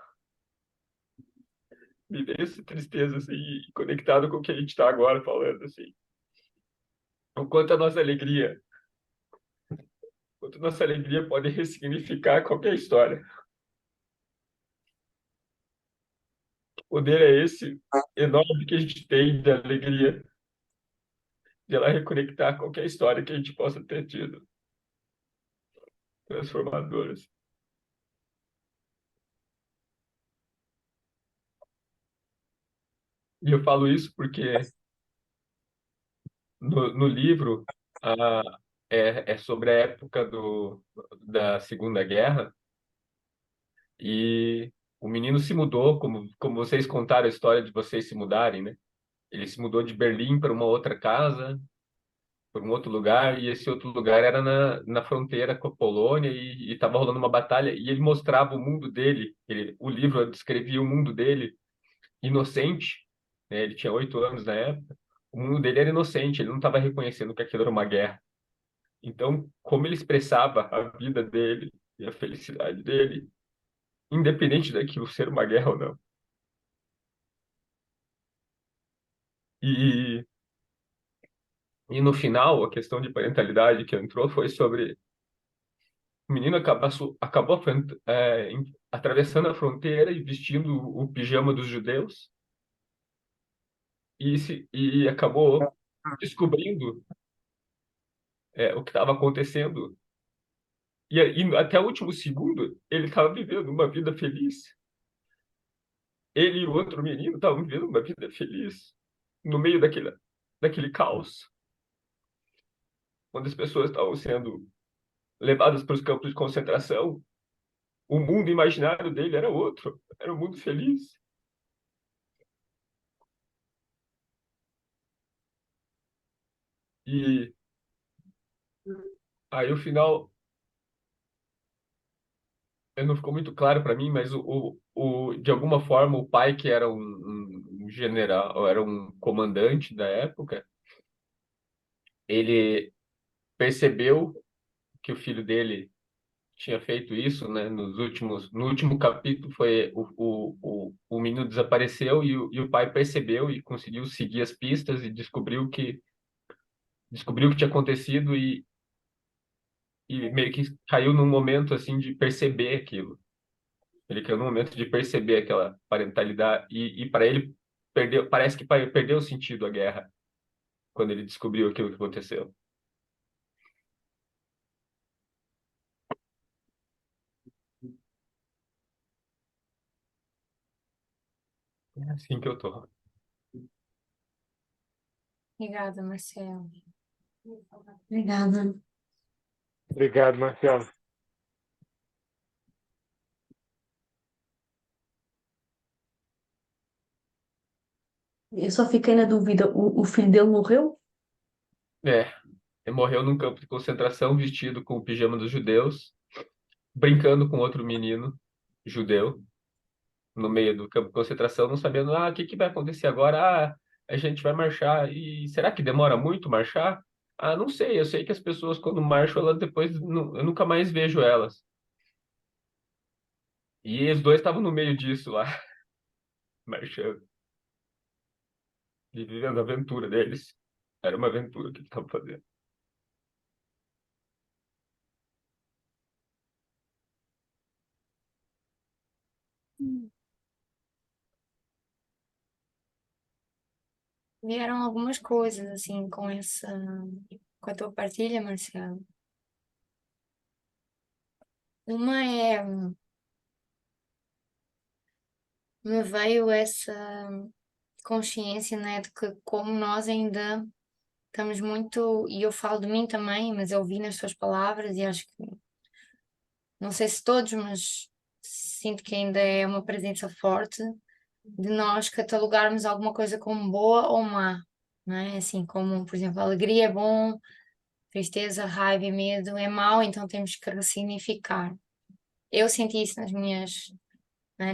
Me veio essa tristeza, assim, e conectado com o que a gente está agora falando, assim. O quanto a nossa alegria pode ressignificar qualquer história. O poder é esse enorme que a gente tem de alegria, de ela reconectar qualquer história que a gente possa ter tido, transformadoras. E eu falo isso porque no livro ah, é sobre a época da Segunda Guerra e o menino se mudou, como vocês contaram a história de vocês se mudarem, né? Ele se mudou de Berlim para uma outra casa, para um outro lugar, e esse outro lugar era na fronteira com a Polônia e estava rolando uma batalha, e ele mostrava o mundo dele, o livro descrevia o mundo dele inocente, né? Ele tinha 8 anos na época, o mundo dele era inocente, ele não estava reconhecendo que aquilo era uma guerra. Então, como ele expressava a vida dele e a felicidade dele, independente daquilo ser uma guerra ou não. E, e no final, a questão de parentalidade que entrou foi sobre o menino acabou atravessando a fronteira e vestindo o pijama dos judeus e acabou descobrindo o que estava acontecendo E até o último segundo, ele estava vivendo uma vida feliz. Ele e o outro menino estavam vivendo uma vida feliz no meio daquele caos, onde as pessoas estavam sendo levadas para os campos de concentração. O mundo imaginário dele era outro, era um mundo feliz. E aí, o final, não ficou muito claro para mim, mas de alguma forma, o pai, que era um general, era um comandante da época, ele percebeu que o filho dele tinha feito isso, né? No último capítulo foi o menino desapareceu e o pai percebeu e conseguiu seguir as pistas e descobriu o que tinha acontecido e meio que caiu num momento assim de perceber aquilo. Ele caiu num momento de perceber aquela parentalidade e para ele parece que perdeu o sentido a guerra quando ele descobriu aquilo que aconteceu. É assim que eu tô. Obrigada, Marcelo. Obrigada. Obrigado, Marcelo. Eu só fiquei na dúvida, o filho dele morreu? É, ele morreu num campo de concentração vestido com o pijama dos judeus, brincando com outro menino judeu no meio do campo de concentração, não sabendo, o que que vai acontecer agora? A gente vai marchar. E será que demora muito marchar? Não sei. Eu sei que as pessoas, quando marcham, elas depois, eu nunca mais vejo elas. E os dois estavam no meio disso lá, marchando e vivendo a aventura deles. Era uma aventura que eles estavam fazendo. Vieram algumas coisas, assim, com a tua partilha, Marcelo. Uma é, me veio essa consciência, né, de que como nós ainda estamos muito, e eu falo de mim também, mas eu ouvi nas tuas palavras e acho que, não sei se todos, mas sinto que ainda é uma presença forte de nós catalogarmos alguma coisa como boa ou má, não é? Assim, como, por exemplo, alegria é bom, tristeza, raiva e medo é mau, então temos que ressignificar. Eu senti isso né,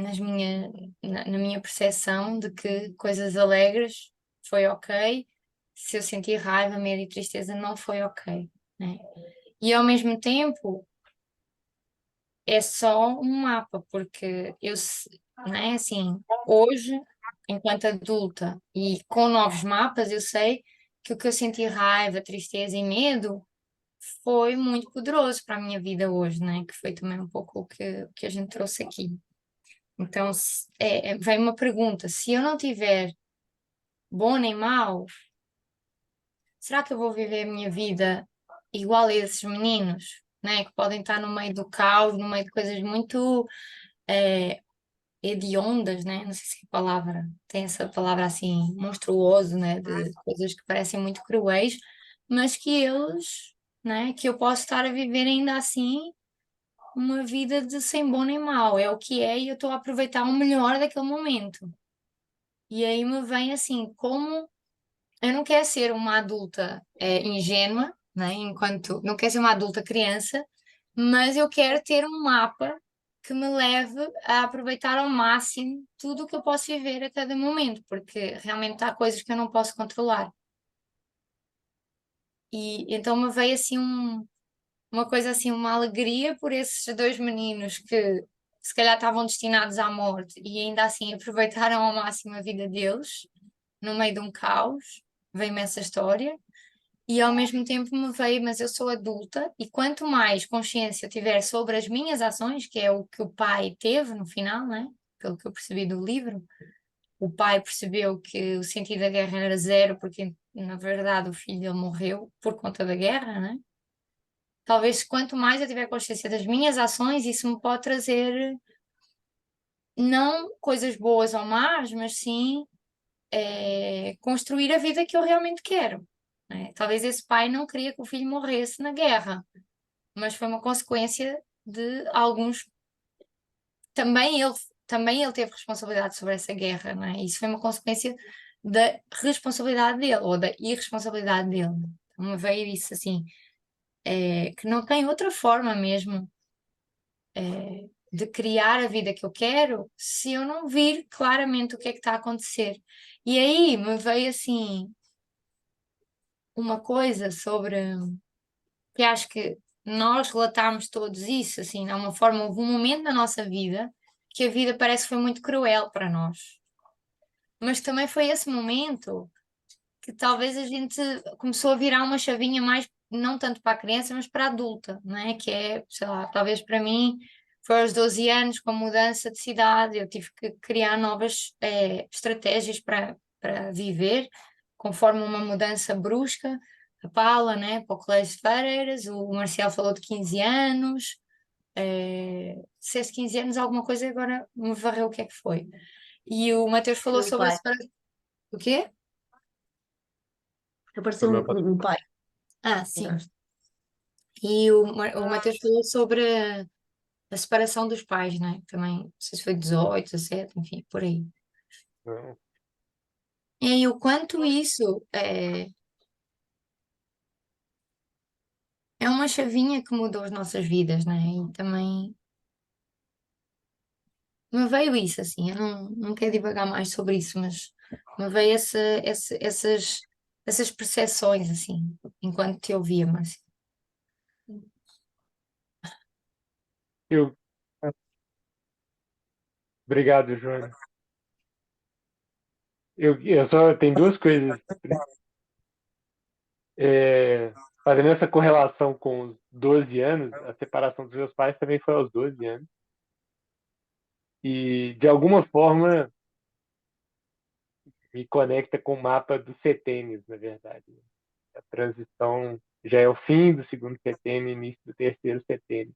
na minha percepção de que coisas alegres foi ok, se eu senti raiva, medo e tristeza não foi ok, né? E ao mesmo tempo é só um mapa, porque né, assim, hoje, enquanto adulta e com novos mapas, eu sei que o que eu senti raiva, tristeza e medo foi muito poderoso para a minha vida hoje, né? Que foi também um pouco o que a gente trouxe aqui. Então, vem uma pergunta: se eu não tiver bom nem mau, será que eu vou viver a minha vida igual a esses meninos, né? Que podem estar no meio do caos, no meio de coisas muito é, hediondas, né? Não sei se a palavra tem essa palavra assim, monstruoso, né? De coisas que parecem muito cruéis, mas que eles, né? Que eu posso estar a viver ainda assim uma vida de sem bom nem mau. É o que é e eu estou a aproveitar o melhor daquele momento. E aí me vem assim, como eu não quero ser uma adulta ingênua, né? Enquanto não quero ser uma adulta criança, mas eu quero ter um mapa que me leve a aproveitar ao máximo tudo o que eu posso viver a cada momento, porque realmente há coisas que eu não posso controlar. E então me veio assim uma coisa assim, uma alegria por esses dois meninos que se calhar estavam destinados à morte e ainda assim aproveitaram ao máximo a vida deles no meio de um caos. Veio-me essa história. E ao mesmo tempo me veio, mas eu sou adulta e quanto mais consciência eu tiver sobre as minhas ações, que é o que o pai teve no final, né? Pelo que eu percebi do livro, o pai percebeu que o sentido da guerra era zero, porque na verdade o filho dele morreu por conta da guerra, né? talvez quanto mais eu tiver consciência das minhas ações, isso me pode trazer não coisas boas ou más, mas sim construir a vida que eu realmente quero, né? Talvez esse pai não queria que o filho morresse na guerra, mas foi uma consequência de alguns. Também ele teve responsabilidade sobre essa guerra, não é? Isso foi uma consequência da responsabilidade dele ou da irresponsabilidade dele. Então me veio isso assim, que não tem outra forma mesmo de criar a vida que eu quero se eu não vir claramente o que é que está a acontecer. E aí me veio assim uma coisa sobre que acho que nós relatámos todos isso, assim, de uma forma, houve um momento na nossa vida que a vida parece que foi muito cruel para nós. Mas também foi esse momento que talvez a gente começou a virar uma chavinha mais, não tanto para a criança, mas para a adulta, não é? Que é, sei lá, talvez para mim foi aos 12 anos com a mudança de cidade, eu tive que criar novas estratégias para viver, conforme uma mudança brusca. A Paula, né, para o Colégio de Freiras, o Marcial falou de 15 anos, disseste 15 anos, alguma coisa, agora me varreu o que é que foi. E o Mateus falou Foi um sobre a pai. separação. O quê? Foi Apareceu meu patrão. um pai. Ah, sim. E o Mateus falou sobre a separação dos pais, né? Também, não sei se foi 18, 17, enfim, por aí. Não. E aí, o quanto isso é uma chavinha que mudou as nossas vidas, né? E também me veio isso, assim, eu não quero divagar mais sobre isso, mas me veio essas percepções, assim, enquanto te ouvia, Márcia. Eu, obrigado, Joana. Eu só tenho duas coisas. Fazendo essa correlação com os 12 anos, a separação dos meus pais também foi aos 12 anos. E, de alguma forma, me conecta com o mapa dos setênios, na verdade. A transição já é o fim do segundo setênio, início do terceiro setênio.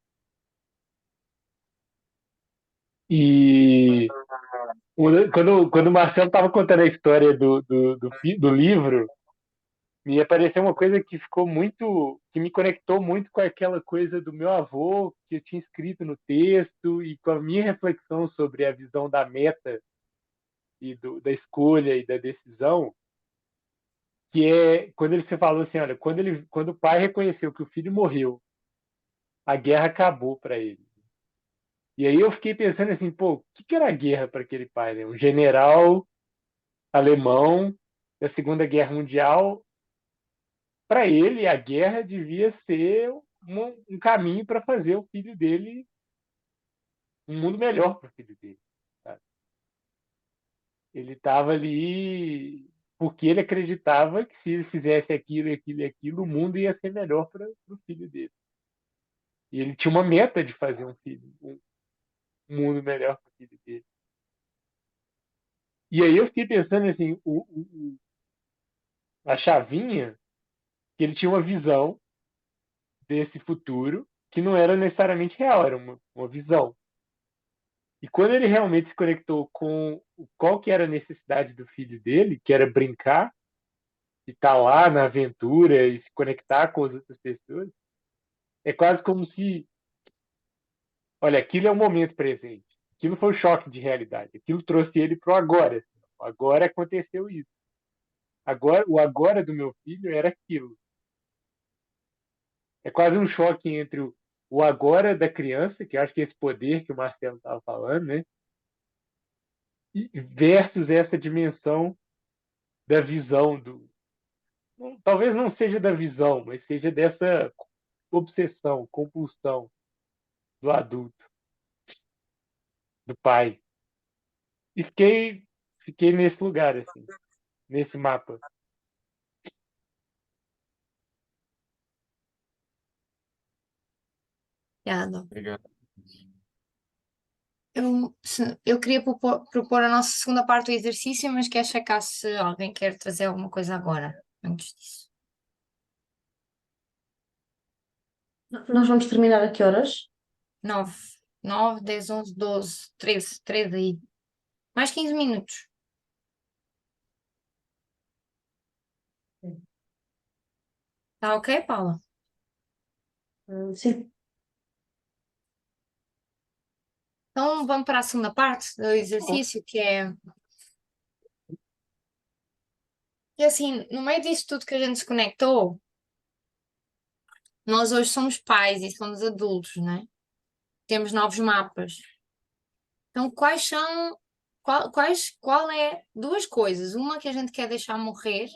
E quando o Marcelo estava contando a história do livro, me apareceu uma coisa que ficou muito, que me conectou muito com aquela coisa do meu avô, que eu tinha escrito no texto, e com a minha reflexão sobre a visão da meta e da escolha e da decisão, que é quando ele se falou assim, olha, quando o pai reconheceu que o filho morreu, a guerra acabou para ele. E aí eu fiquei pensando assim, pô, o que era a guerra para aquele pai, né? Um general alemão da Segunda Guerra Mundial, para ele a guerra devia ser um caminho para fazer o filho dele um mundo melhor para o filho dele. Sabe? Ele estava ali porque ele acreditava que se ele fizesse aquilo, aquilo e aquilo, o mundo ia ser melhor para o filho dele. E ele tinha uma meta de fazer um mundo melhor para o filho dele. E aí eu fiquei pensando assim, a chavinha, que ele tinha uma visão desse futuro que não era necessariamente real, era uma visão. E quando ele realmente se conectou com qual que era a necessidade do filho dele, que era brincar, e estar lá na aventura e se conectar com as outras pessoas, é quase como se, olha, aquilo é o momento presente. Aquilo foi um choque de realidade. Aquilo trouxe ele para o agora. Agora aconteceu isso. Agora, o agora do meu filho era aquilo. É quase um choque entre o agora da criança, que eu acho que é esse poder que o Marcelo estava falando, né? Versus essa dimensão da visão talvez não seja da visão, mas seja dessa obsessão, compulsão do adulto, do pai. E fiquei nesse lugar, assim, nesse mapa. Obrigada. Obrigado. Eu queria propor a nossa segunda parte do exercício, mas quero checar se alguém quer trazer alguma coisa agora, antes disso. Nós vamos terminar a que horas? 9, 9, 10, 11, 12, 13, 13 aí. Mais 15 minutos. Tá ok, Paula? Sim. Então vamos para a segunda parte do exercício, que é assim, no meio disso tudo que a gente se conectou, nós hoje somos pais e somos adultos, né? Temos novos mapas. Então, qual é duas coisas? Uma que a gente quer deixar morrer,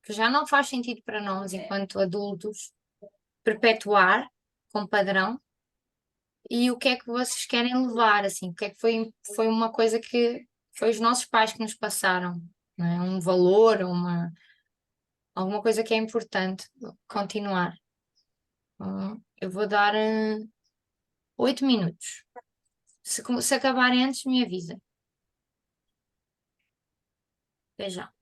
que já não faz sentido para nós enquanto adultos, perpetuar como padrão, e o que é que vocês querem levar, assim, o que é que foi uma coisa que foi os nossos pais que nos passaram, não é? Um valor, alguma coisa que é importante continuar. Eu vou dar 8 minutos. Se acabarem antes, me avisa. Até já.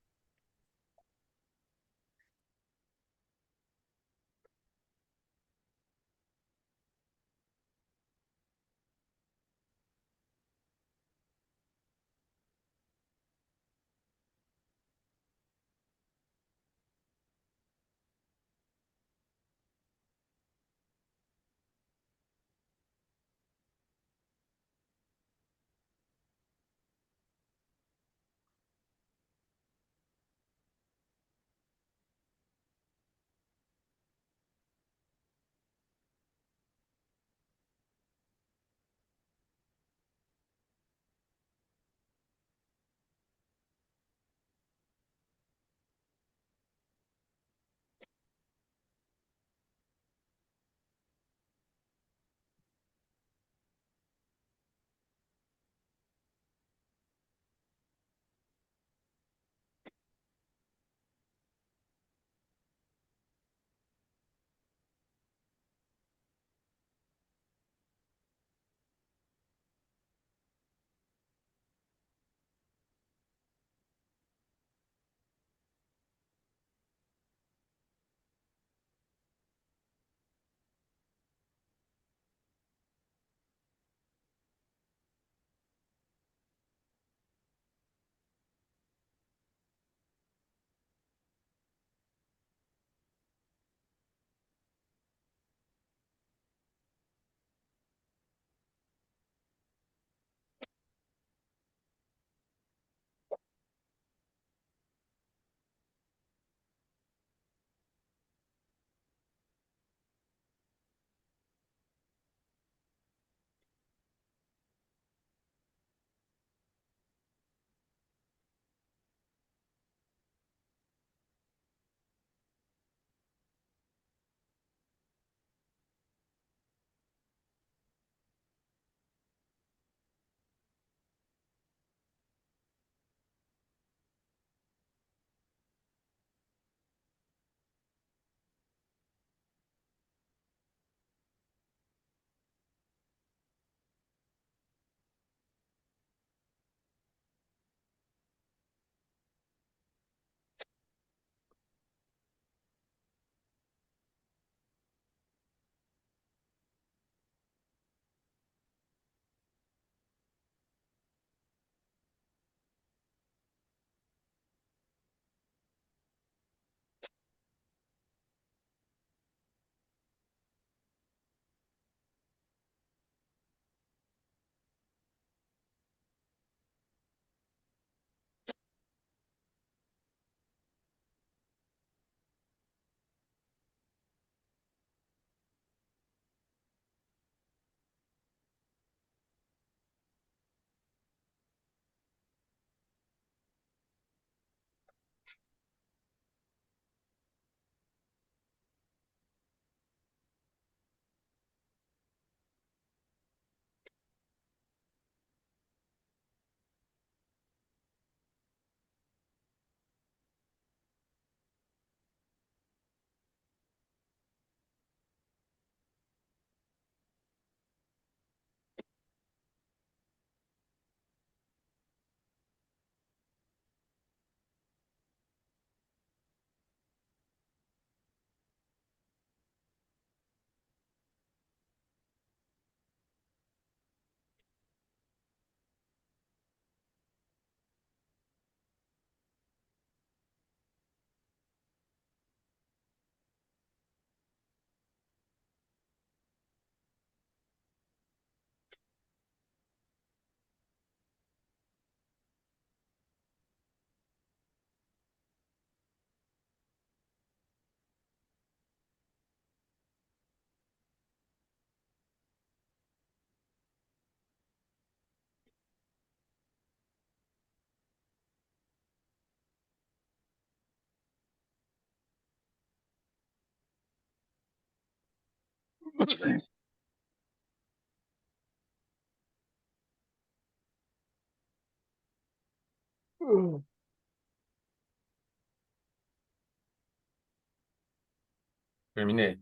Terminei.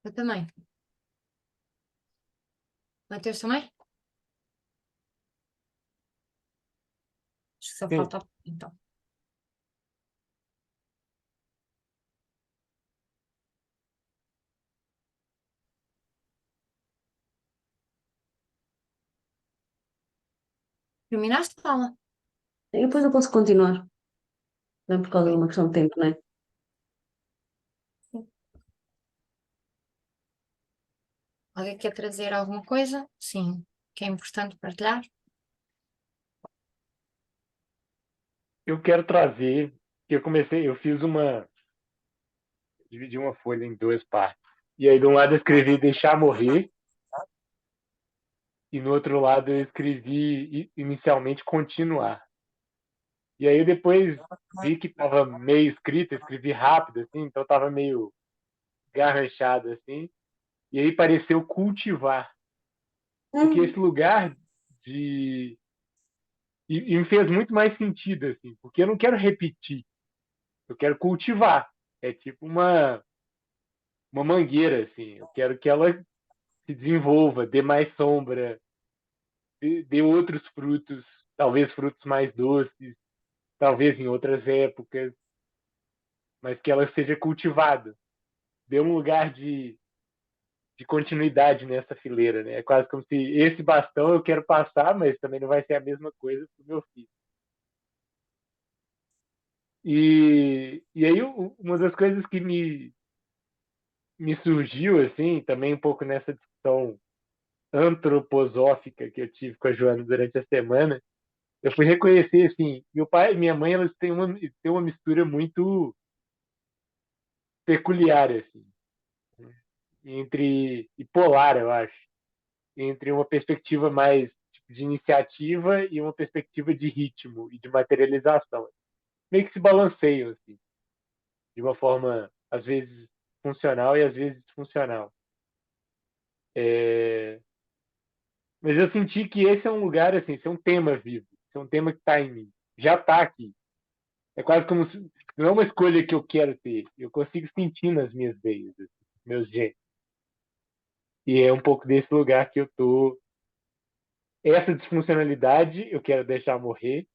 Eu também. Mateus também? Acho que só Sim. falta então. Terminaste, Paula? E depois eu posso continuar, não é por causa de Ok. uma questão de tempo, não é? Sim. Alguém quer trazer alguma coisa? Sim. Que é importante partilhar? Eu quero trazer, eu fiz dividi uma folha em duas partes. E aí, de um lado eu escrevi deixar morrer, e no outro lado eu escrevi inicialmente continuar. E aí depois vi que estava meio escrito, eu escrevi rápido, assim, então estava meio garranchado, assim. E aí pareceu cultivar. Porque esse lugar de. E me fez muito mais sentido, assim, porque eu não quero repetir, eu quero cultivar. É tipo uma mangueira, assim. Eu quero que ela se desenvolva, dê mais sombra, dê outros frutos, talvez frutos mais doces, talvez em outras épocas, mas que ela seja cultivada. Dê um lugar de continuidade nessa fileira, né? É quase como se esse bastão eu quero passar, mas também não vai ser a mesma coisa para o meu filho. E aí uma das coisas que me surgiu, assim, também um pouco nessa discussão antroposófica que eu tive com a Joana durante a semana, eu fui reconhecer, assim, meu pai e minha mãe, elas têm uma mistura muito peculiar, assim, e polar, eu acho, entre uma perspectiva mais tipo, de iniciativa e uma perspectiva de ritmo e de materialização. Meio que se balanceiam, assim, de uma forma, às vezes, funcional e às vezes disfuncional. É... Mas eu senti que esse é um lugar, assim, esse é um tema vivo, esse é um tema que está em mim, já está aqui. É quase como se não é uma escolha que eu quero ter, eu consigo sentir nas minhas veias, assim, meus genes. E é um pouco desse lugar que eu tô. Essa disfuncionalidade eu quero deixar morrer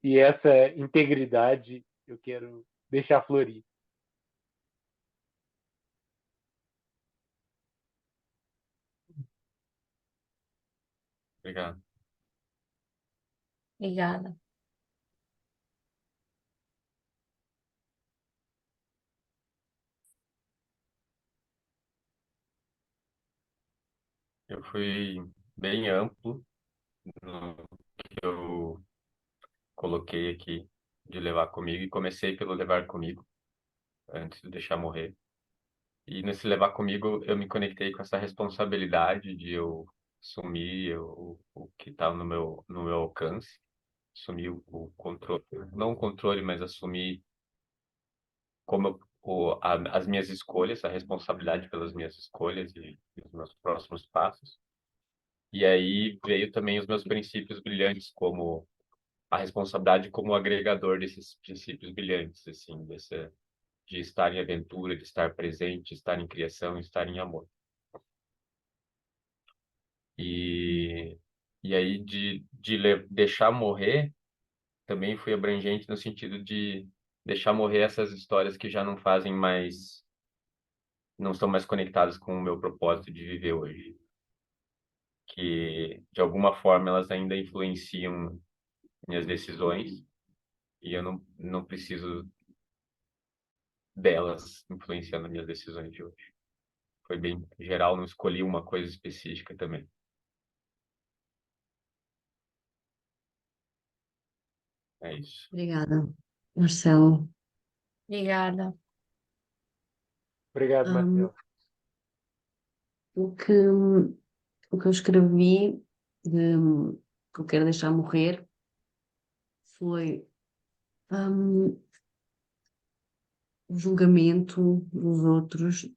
e essa integridade eu quero deixar florir. Obrigado. Obrigada. Eu fui bem amplo no que eu coloquei aqui de levar comigo e comecei pelo levar comigo, antes de deixar morrer. E nesse levar comigo, eu me conectei com essa responsabilidade de eu assumir o que está no meu alcance, assumir o controle, não o controle, mas assumir como as minhas escolhas, a responsabilidade pelas minhas escolhas e os meus próximos passos. E aí veio também os meus princípios brilhantes, como a responsabilidade como agregador desses princípios brilhantes, assim, de estar em aventura, de estar presente, estar em criação, estar em amor. E, e aí deixar morrer também fui abrangente no sentido de deixar morrer essas histórias que já não fazem mais, não estão mais conectadas com o meu propósito de viver hoje. Que de alguma forma elas ainda influenciam minhas decisões e eu não preciso delas influenciando minhas decisões de hoje. Foi bem geral, não escolhi uma coisa específica também. É isso. Obrigada, Marcelo. Obrigada. Obrigado, Hum, Marcelo. o que, o que eu escrevi de, que eu quero deixar morrer foi o julgamento dos outros,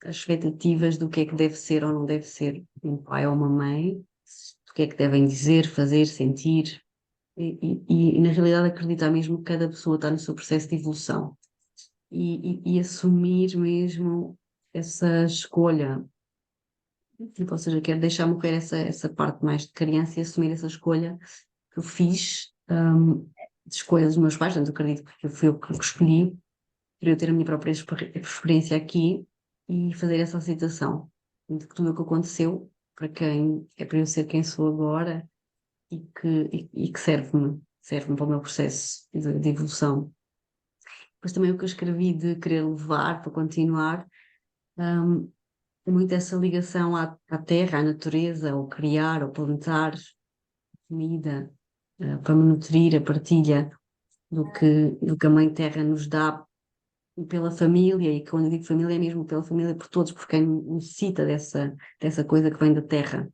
as expectativas do que é que deve ser ou não deve ser um pai ou uma mãe, do que é que devem dizer, fazer, sentir. E na realidade acreditar mesmo que cada pessoa está no seu processo de evolução e assumir mesmo essa escolha. Tipo, ou seja, quero deixar morrer essa parte mais de criança e assumir essa escolha que eu fiz, de escolha dos meus pais, portanto, eu acredito que fui eu que escolhi, para eu ter a minha própria experiência aqui e fazer essa aceitação de que tudo o que aconteceu, para quem é para eu ser quem sou agora e que serve-me para o meu processo de evolução. Depois também o que eu escrevi de querer levar para continuar, muito essa ligação à terra, à natureza, ao criar, ao plantar comida, para me nutrir, a partilha do que a Mãe Terra nos dá pela família, e quando eu digo família é mesmo pela família, por todos, por quem necessita dessa coisa que vem da terra.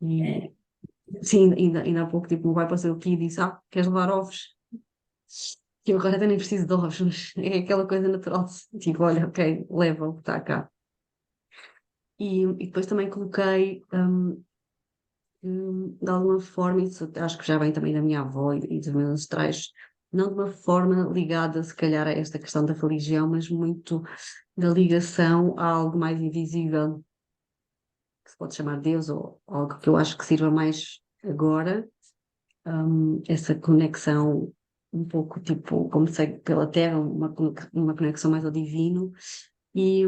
E, sim, ainda há pouco, tipo, o meu pai passou aqui e disse: queres levar ovos? Que eu agora até nem preciso de ovos, mas é aquela coisa natural, tipo, olha, ok, leva o que está cá. E depois também coloquei, de alguma forma, isso acho que já vem também da minha avó e dos meus ancestrais, não de uma forma ligada, se calhar, a esta questão da religião, mas muito da ligação a algo mais invisível, que se pode chamar Deus, ou algo que eu acho que sirva mais agora, essa conexão um pouco tipo, como segue pela Terra, uma conexão mais ao divino, e,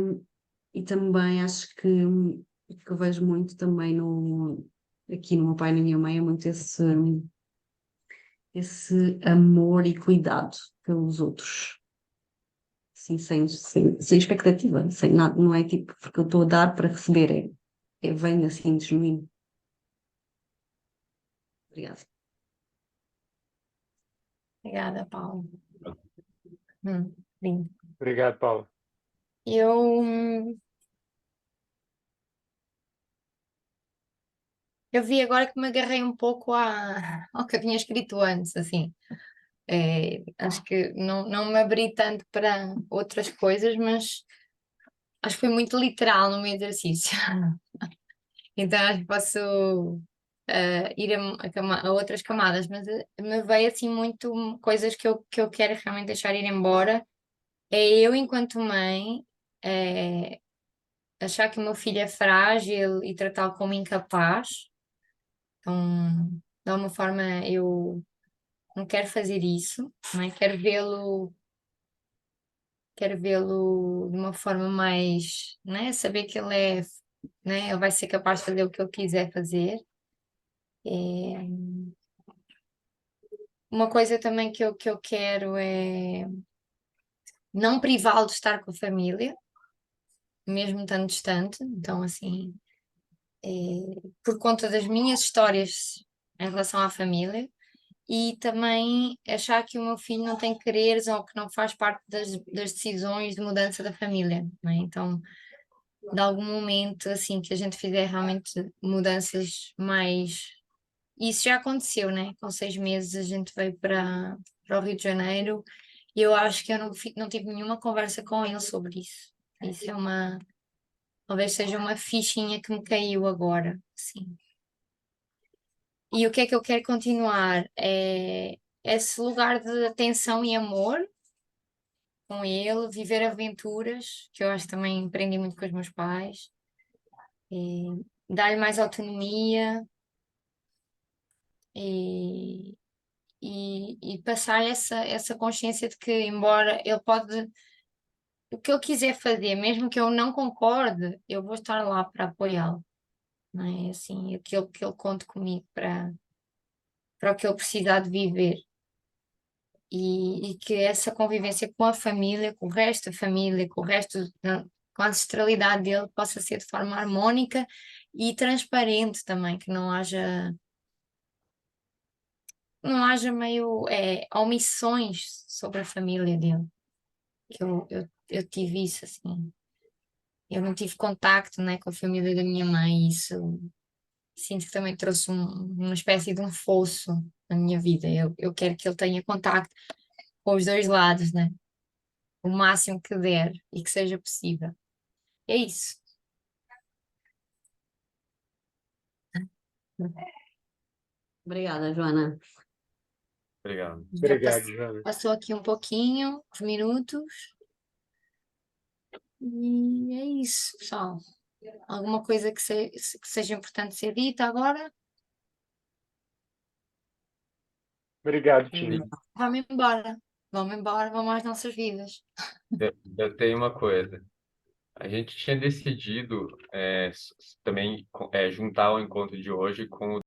e também acho que eu vejo muito também aqui no meu pai e na minha mãe, é muito esse amor e cuidado pelos outros. Assim, sem expectativa, sem nada, não é tipo porque eu estou a dar para receber, vem assim de genuíno. Obrigada. Obrigada, Paulo. Lindo. Obrigado, Paulo. Eu, eu vi agora que me agarrei um pouco ao que eu tinha escrito antes, assim. Acho que não me abri tanto para outras coisas, mas acho que foi muito literal no meu exercício. Então acho que posso ir a outras camadas, mas me veio assim muito coisas que eu quero realmente deixar ir embora. É eu, enquanto mãe, achar que o meu filho é frágil e tratá-lo como incapaz. Então, de alguma forma, eu não quero fazer isso, não é? Quero vê-lo de uma forma mais, né? Saber que né? Ele vai ser capaz de fazer o que ele quiser fazer. É, uma coisa também que eu quero é não privá-lo de estar com a família, mesmo tão distante. Então, assim, é, por conta das minhas histórias em relação à família, e também achar que o meu filho não tem quereres ou que não faz parte das decisões de mudança da família, não é? Então, de algum momento, assim, que a gente fizer realmente mudanças mais. Isso já aconteceu, né? Com 6 meses a gente veio para o Rio de Janeiro e eu acho que eu não tive nenhuma conversa com ele sobre isso. Isso é talvez seja uma fichinha que me caiu agora, sim. E o que é que eu quero continuar? É esse lugar de atenção e amor com ele, viver aventuras, que eu acho que também aprendi muito com os meus pais, dar-lhe mais autonomia e, e passar essa consciência de que, embora ele pode, o que ele quiser fazer, mesmo que eu não concorde, eu vou estar lá para apoiá-lo, não é? Assim, aquilo que ele conte comigo para o que ele precisar de viver. E que essa convivência com a família, com o resto da família, com o resto, com a ancestralidade dele, possa ser de forma harmónica e transparente também, que não haja meio omissões sobre a família dele. Que eu tive isso assim. Eu não tive contacto, né, com a família da minha mãe, e isso sinto que também trouxe uma espécie de um fosso na minha vida. Eu quero que ele tenha contacto com os dois lados, né? O máximo que der e que seja possível. É isso. Obrigada, Joana. Obrigado. Já Obrigado, Joana. passou aqui um pouquinho, uns minutos. E é isso, pessoal. Alguma coisa que seja importante ser dita agora? Obrigado, Tim. Vamos embora. Vamos embora, vamos às nossas vidas. Eu tenho uma coisa. A gente tinha decidido também juntar o encontro de hoje com o